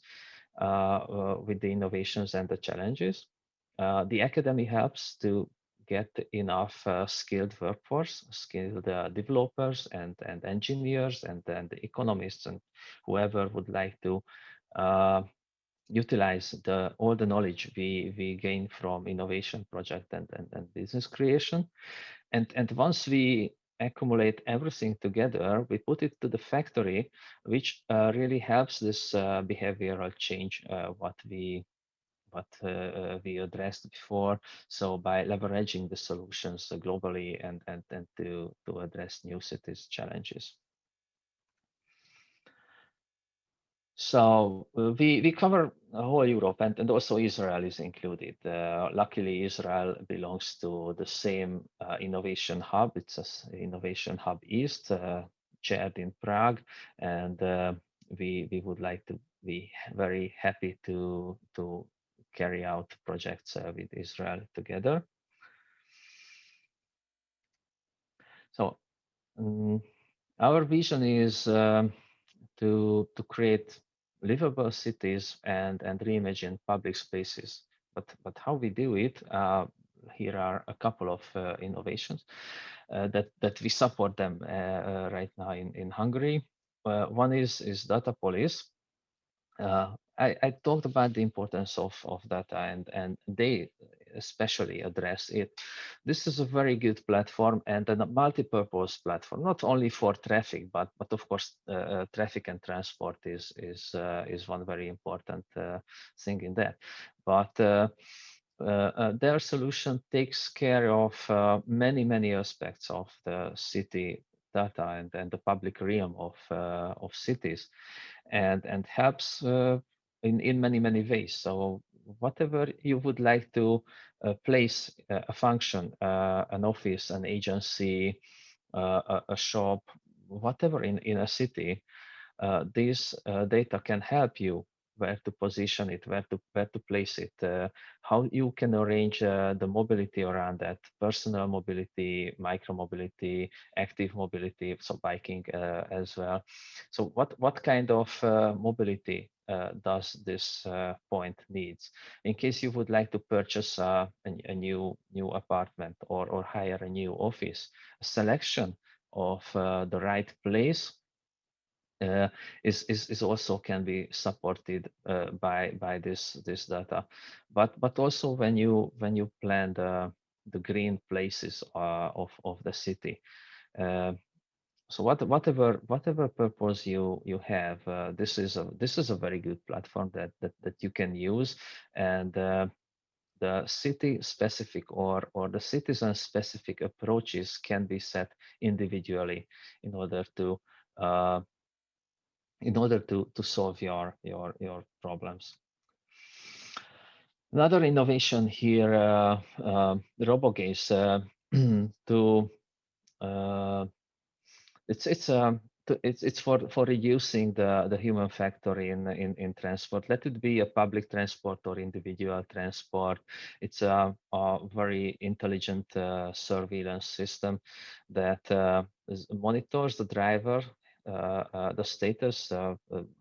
with the innovations and the challenges. The academy helps to get enough skilled workforce, skilled developers and engineers and economists and whoever would like to utilize all the knowledge we gain from innovation project and business creation. And once we accumulate everything together, we put it to the factory, which really helps this behavioral change, what we addressed before. So by leveraging the solutions globally and to address new cities challenges. So we cover whole Europe and also Israel is included. Luckily, Israel belongs to the same innovation hub. It's an Innovation Hub East, chaired in Prague, and we would like to be very happy to carry out projects with Israel together. So our vision is to create livable cities and reimagine public spaces. But how we do it? Here are a couple of innovations that we support them right now in Hungary. One is Datapolis. I talked about the importance of data, and they especially address it. This is a very good platform and a multi-purpose platform, not only for traffic, but of course traffic and transport is one very important thing in that. But their solution takes care of many aspects of the city data and the public realm of cities, and helps in many ways. So whatever you would like to place a function, an office, an agency, a shop, whatever in a city, this data can help you where to position it, where to place it, how you can arrange the mobility around that, personal mobility, micro mobility, active mobility, so biking as well. So what kind of mobility does this point needs? In case you would like to purchase a new apartment or hire a new office, a selection of the right place is also can be supported by this data, but also when you plan the green places of the city. So whatever purpose you have, this is a very good platform that you can use, and the city specific or the citizen specific approaches can be set individually in order to solve your problems. Another innovation here, RoboGaze, it's for reducing the human factor in transport. Let it be a public transport or individual transport. It's a very intelligent surveillance system that monitors the driver, the status,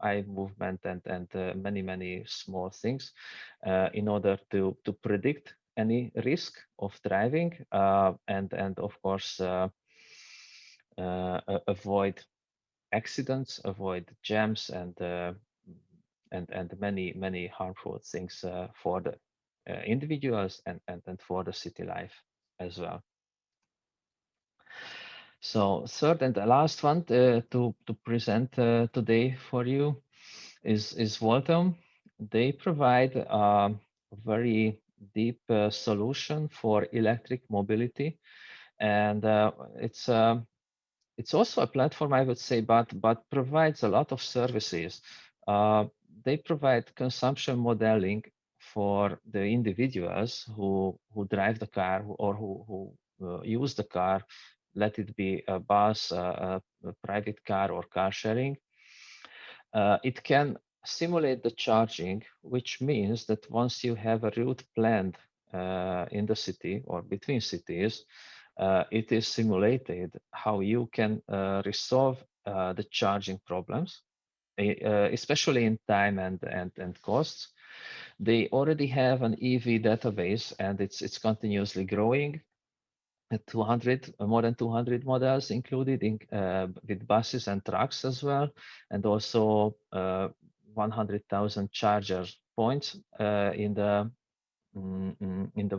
eye movement, and many small things in order to predict any risk of driving and of course avoid accidents, avoid jams, and many harmful things for the individuals and for the city life as well. So third and the last one to present today for you is Voltum. They provide a very deep solution for electric mobility, and it's also a platform, I would say, but provides a lot of services. they provide consumption modeling for the individuals who drive the car or who use the car, let it be a bus, a private car, or car sharing. It can simulate the charging, which means that once you have a route planned in the city or between cities, it is simulated how you can resolve the charging problems, especially in time and costs. They already have an EV database, and it's continuously growing. 200, more than 200 models included in, with buses and trucks as well, and also 100,000 charger points in the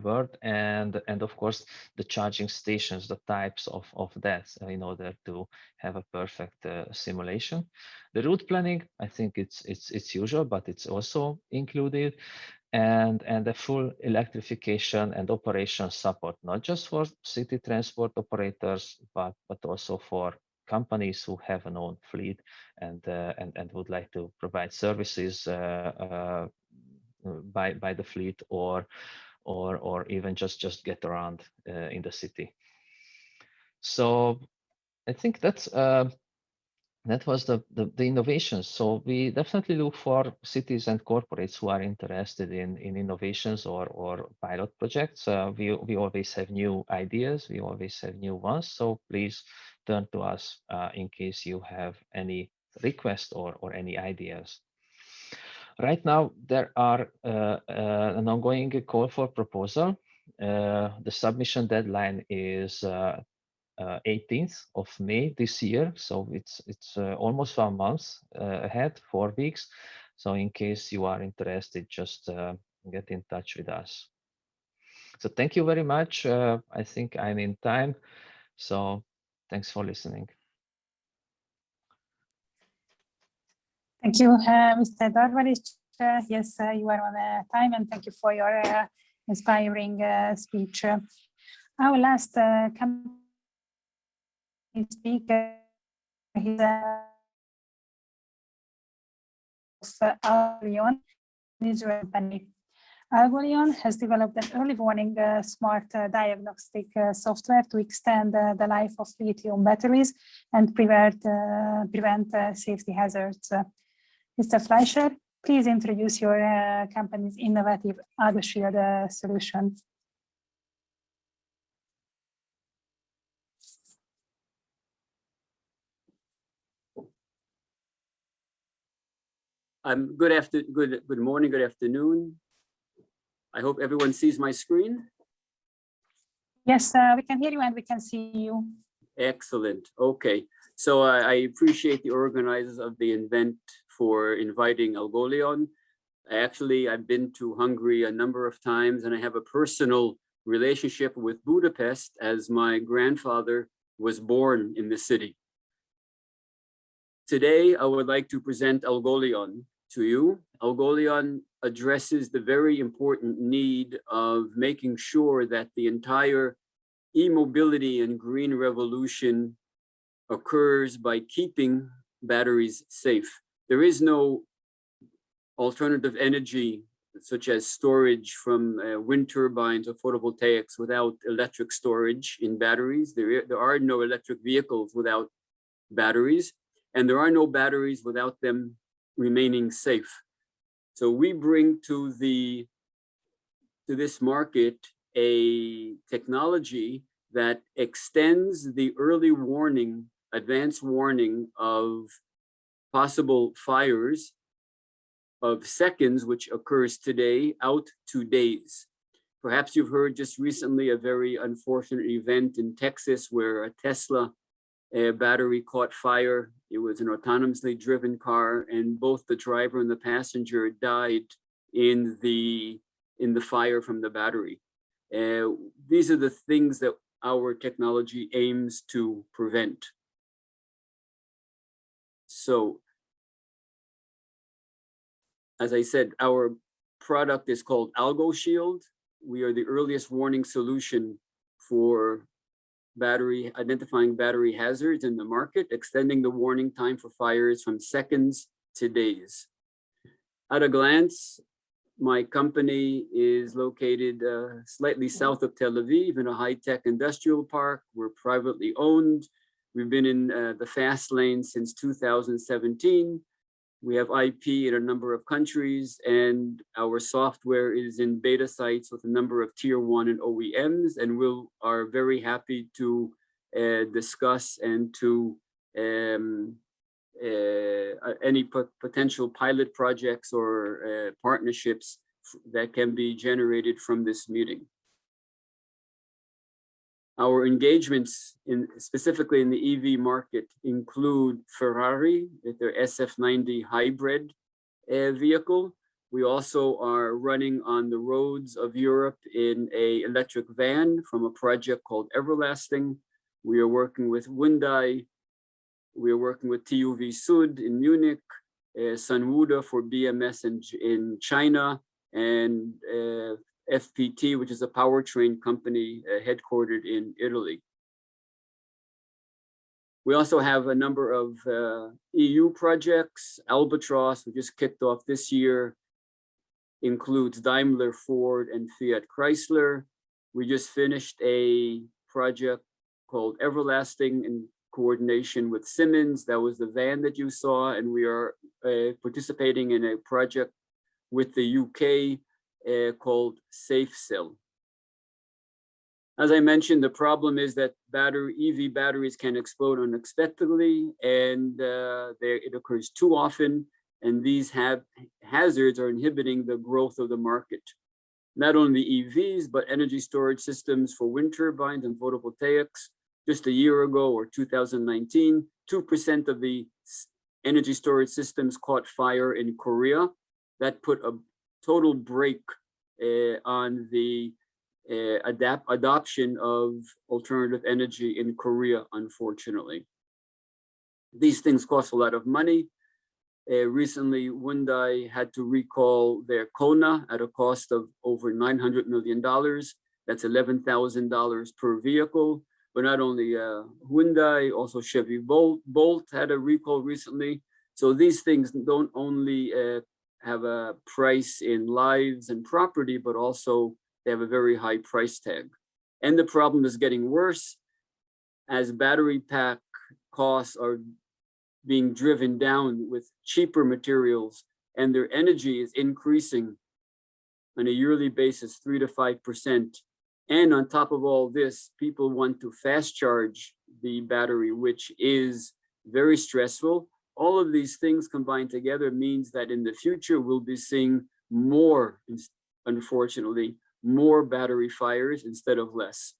world, and of course the charging stations, the types of that, in order to have a perfect simulation. The route planning, I think it's usual, but it's also included. And the full electrification and operation support, not just for city transport operators, but also for companies who have an own fleet and would like to provide services by the fleet, or even just get around in the city. So I think that was the innovations. So we definitely look for cities and corporates who are interested in innovations or pilot projects. We always have new ideas. We always have new ones. So please turn to us in case you have any requests or any ideas. Right now, there are an ongoing call for proposal. The submission deadline is 18th of May this year, so it's almost 1 month ahead, 4 weeks. So in case you are interested, just get in touch with us. So thank you very much. I think I'm in time, so thanks for listening. Thank you, Mr. Darvalich. Yes, you are on time, and thank you for your inspiring speech. Our last speaker is Algolion, an Israeli company. Algolion has developed an early warning smart diagnostic software to extend the life of lithium batteries and prevent safety hazards. Mr. Fleischer, please introduce your company's innovative AlgoShield solution. Good morning, good afternoon. I hope everyone sees my screen. Yes, we can hear you and we can see you. Excellent. Okay. So I appreciate the organizers of the event for inviting Algolion. I've been to Hungary a number of times, and I have a personal relationship with Budapest, as my grandfather was born in the city. Today, I would like to present Algolion to you. Algolion addresses the very important need of making sure that the entire e-mobility and green revolution occurs by keeping batteries safe. There is no alternative energy, such as storage from wind turbines or photovoltaics, without electric storage in batteries. There are no electric vehicles without batteries, and there are no batteries without them remaining safe. So we bring to this market a technology that extends the early warning, advanced warning of possible fires of seconds, which occurs today, out to days. Perhaps you've heard just recently a very unfortunate event in Texas where a Tesla battery caught fire. It was an autonomously driven car, and both the driver and the passenger died in the fire from the battery. These are the things that our technology aims to prevent. So, as I said, our product is called AlgoShield. We are the earliest warning solution for identifying battery hazards in the market, extending the warning time for fires from seconds to days. At a glance, my company is located slightly south of Tel Aviv in a high-tech industrial park. We're privately owned. We've been in the fast lane since 2017. We have IP in a number of countries, and our software is in beta sites with a number of tier 1 and OEMs, and we are very happy to discuss and to any potential pilot projects or partnerships that can be generated from this meeting. Our engagements specifically in the EV market include Ferrari with their SF90 hybrid vehicle. We also are running on the roads of Europe in an electric van from a project called Everlasting. We are working with Hyundai. We are working with TÜV Sud in Munich, Sunwuda for BMS in China, and FPT, which is a powertrain company headquartered in Italy. We also have a number of EU projects. Albatross, we just kicked off this year, includes Daimler, Ford, and Fiat Chrysler. We just finished a project called Everlasting in coordination with Siemens. That was the van that you saw, and we are participating in a project with the UK called SafeCell. As I mentioned, the problem is that EV batteries can explode unexpectedly, and it occurs too often, and these hazards are inhibiting the growth of the market. Not only EVs, but energy storage systems for wind turbines and photovoltaics. Just a year ago, or 2019, 2% of the energy storage systems caught fire in Korea. That put a total break on the adoption of alternative energy in Korea, unfortunately. These things cost a lot of money. Recently, Hyundai had to recall their Kona at a cost of over $900 million. That's $11,000 per vehicle. But not only Hyundai, also Chevy Bolt had a recall recently. So these things don't only have a price in lives and property, but also they have a very high price tag. And the problem is getting worse as battery pack costs are being driven down with cheaper materials, and their energy is increasing on a yearly basis, 3 to 5%. And on top of all this, people want to fast charge the battery, which is very stressful. All of these things combined together means that in the future, we'll be seeing more, unfortunately, more battery fires instead of less.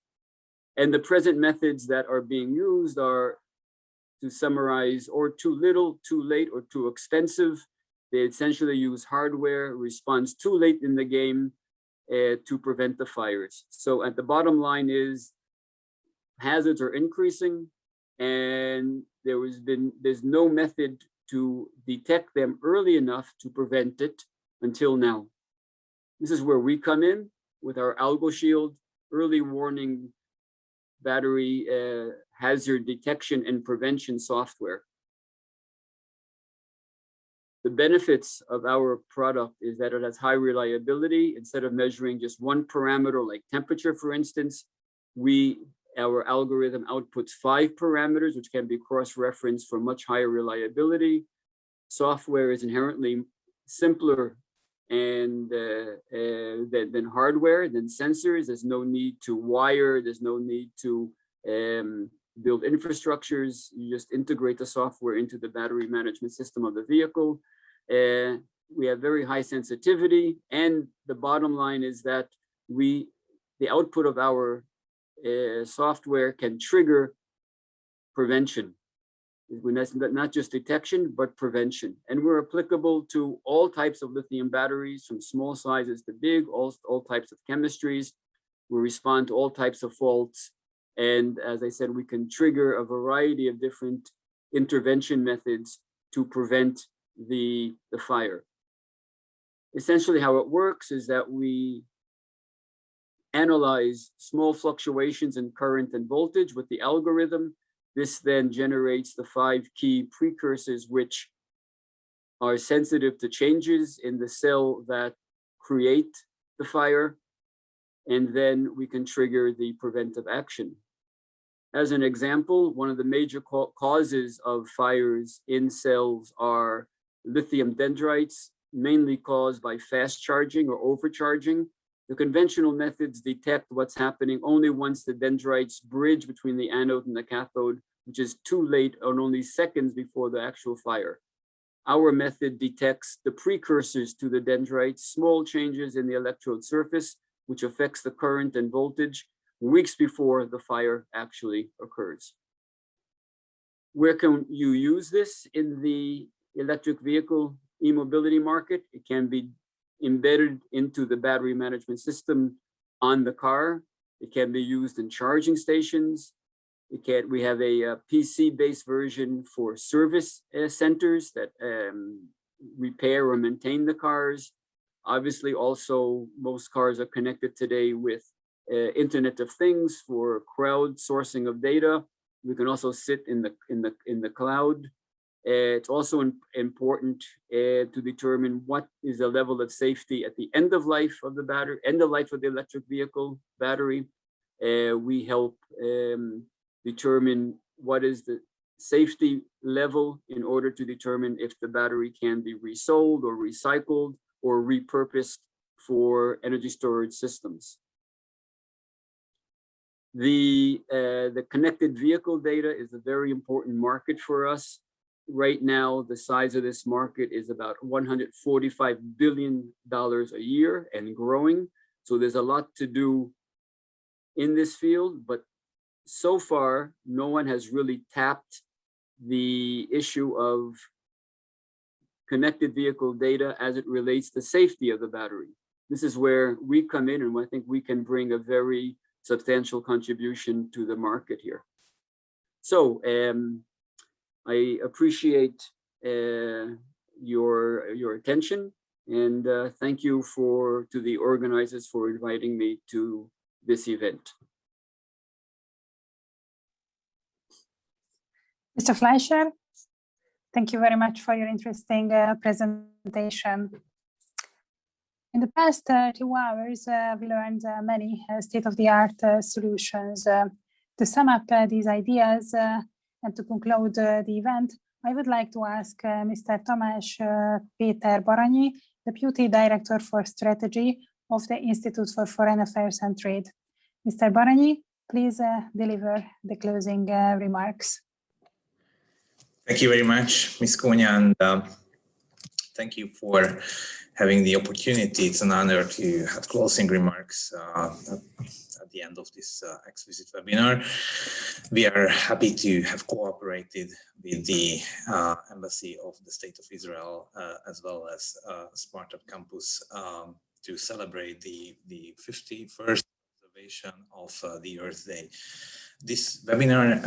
And the present methods that are being used are, to summarize, or too little, too late, or too expensive. They essentially use hardware, responds too late in the game, to prevent the fires. So at the bottom line is hazards are increasing, and there's no method to detect them early enough to prevent it until now. This is where we come in with our Algo Shield early warning battery hazard detection and prevention software. The benefits of our product is that it has high reliability. Instead of measuring just one parameter like temperature, for instance, our algorithm outputs 5 parameters, which can be cross-referenced for much higher reliability. Software is inherently simpler and than hardware, than sensors. There's no need to wire, there's no need to build infrastructures. You just integrate the software into the battery management system of the vehicle. We have very high sensitivity, and the bottom line is that the output of our software can trigger prevention. Not just detection, but prevention. And we're applicable to all types of lithium batteries, from small sizes to big, all types of chemistries. We respond to all types of faults. And as I said, we can trigger a variety of different intervention methods to prevent the fire. Essentially how it works is that we analyze small fluctuations in current and voltage with the algorithm. This then generates the 5 key precursors, which are sensitive to changes in the cell that create the fire, and then we can trigger the preventive action. As an example, one of the major causes of fires in cells are lithium dendrites, mainly caused by fast charging or overcharging. The conventional methods detect what's happening only once the dendrites bridge between the anode and the cathode, which is too late and only seconds before the actual fire. Our method detects the precursors to the dendrites, small changes in the electrode surface, which affects the current and voltage weeks before the fire actually occurs. Where can you use this in the electric vehicle e-mobility market? It can be embedded into the battery management system on the car. It can be used in charging stations. We have a PC-based version for service centers that repair or maintain the cars. Obviously, also, most cars are connected today with Internet of Things for crowdsourcing of data. We can also sit in the cloud. It's also important to determine what is the level of safety at the end of life of the battery, end of life of the electric vehicle battery. We help determine what is the safety level in order to determine if the battery can be resold or recycled or repurposed for energy storage systems. The connected vehicle data is a very important market for us. Right now, the size of this market is about $145 billion a year and growing. So there's a lot to do in this field, but so far, no one has really tapped the issue of connected vehicle data as it relates to safety of the battery. This is where we come in, and I think we can bring a very substantial contribution to the market here. So I appreciate your attention, and thank you to the organizers for inviting me to this event. Mr. Fleischer, thank you very much for your interesting presentation. In the past 2 hours, we learned many state-of-the-art solutions. To sum up these ideas and to conclude the event, I would like to ask Mr. Tamás Péter Baranyi, Deputy Director for Strategy of the Institute for Foreign Affairs and Trade. Mr. Baranyi, please deliver the closing remarks. Thank you very much, Ms. Konya, and thank you for having the opportunity. It's an honor to have closing remarks at the end of this exquisite webinar. We are happy to have cooperated with the Embassy of the State of Israel as well as Startup Campus to celebrate the 51st observation of the Earth Day. This webinar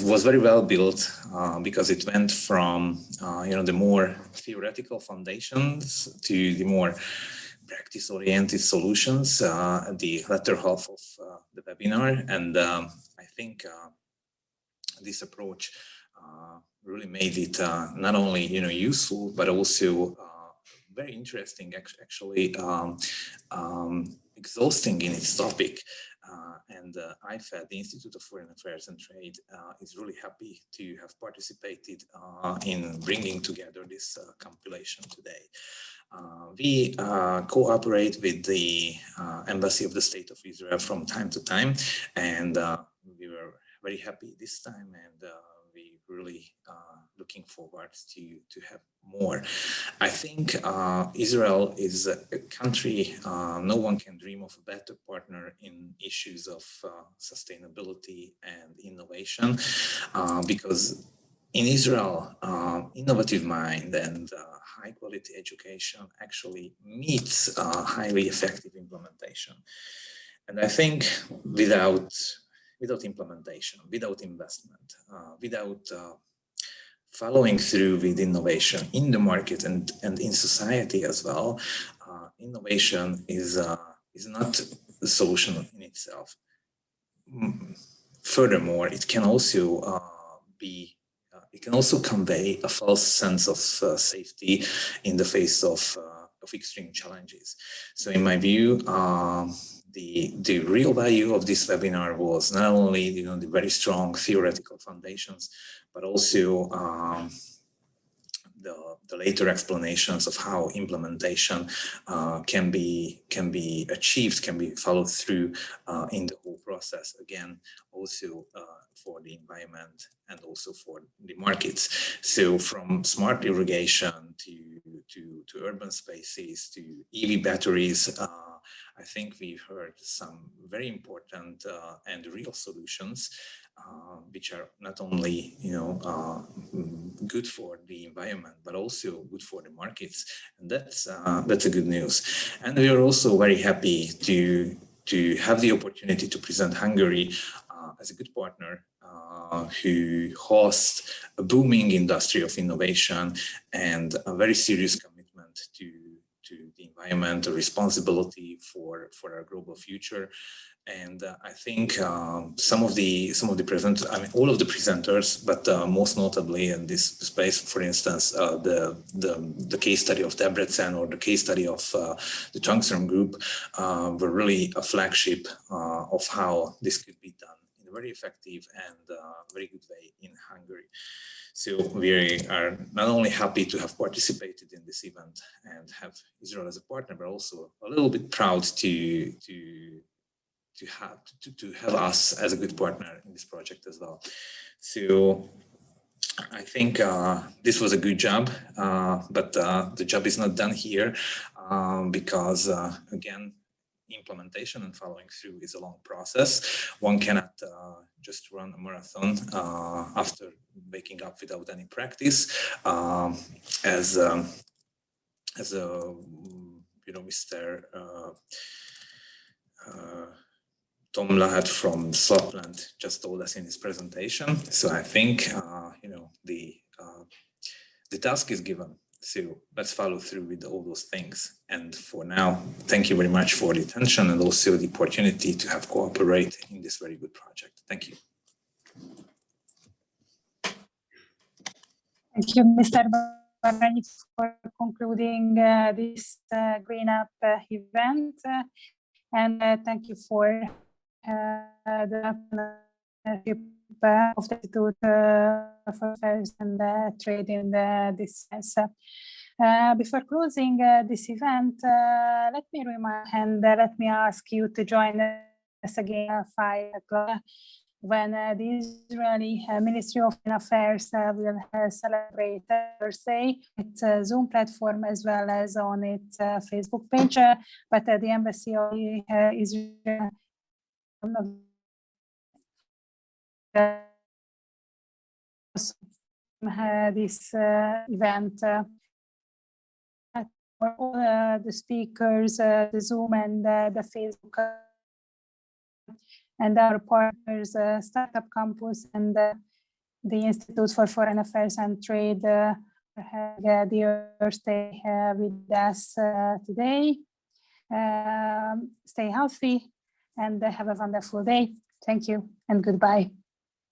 was very well built because it went from the more theoretical foundations to the more practice-oriented solutions at the latter half of the webinar, and I think this approach really made it not only useful but also very interesting, actually exhausting in its topic. And IFAT, the Institute of Foreign Affairs and Trade, is really happy to have participated in bringing together this compilation today. We cooperate with the Embassy of the State of Israel from time to time, and we were very happy this time, and we really looking forward to have more. I think Israel is a country no one can dream of a better partner in issues of sustainability and innovation, because in Israel, innovative mind and high quality education actually meets highly effective implementation. And I think without implementation, without investment, without following through with innovation in the market and in society as well, innovation is not the solution in itself. Furthermore, it can also be it can also convey a false sense of safety in the face of extreme challenges. So in my view, the real value of this webinar was not only the very strong theoretical foundations, but also the later explanations of how implementation can be achieved, can be followed through in the whole process. Again, also for the environment and also for the markets. So from smart irrigation to urban spaces to EV batteries, I think we've heard some very important and real solutions, which are not only good for the environment, but also good for the markets, and that's a good news. And we are also very happy to have the opportunity to present Hungary as a good partner who hosts a booming industry of innovation and a very serious commitment to the environment, a responsibility for our global future. And I think some of the presenters, I mean, all of the presenters, but most notably in this space, for instance, the case study of Debrecen or the case study of the Tungsten Group were really a flagship of how this could be done in a very effective and very good way in Hungary. So we are not only happy to have participated in this event and have Israel as a partner, but also a little bit proud to have us as a good partner in this project as well. So I think this was a good job, but the job is not done here because again, implementation and following through is a long process. One cannot just run a marathon after waking up without any practice. As Mr. Tom Lahat from Scotland just told us in his presentation. So I think the task is given. So let's follow through with all those things. And for now, thank you very much for the attention and also the opportunity to have cooperate in this very good project. Thank you. Thank you, Mr. Barany, for concluding this GreenUp event. And thank you for the of the Institute for Affairs and Trade in this sense. Before closing this event, let me remind and let me ask you to join us again at 5 o'clock when the Israeli Ministry of Foreign Affairs will celebrate Thursday. It's a Zoom platform as well as on its Facebook page, but the Embassy of Israel this event. For all the speakers, the Zoom and the Facebook and our partners, Startup Campus and the Institute for Foreign Affairs and Trade had the Earth Day with us today. Stay healthy and have a wonderful day. Thank you and goodbye.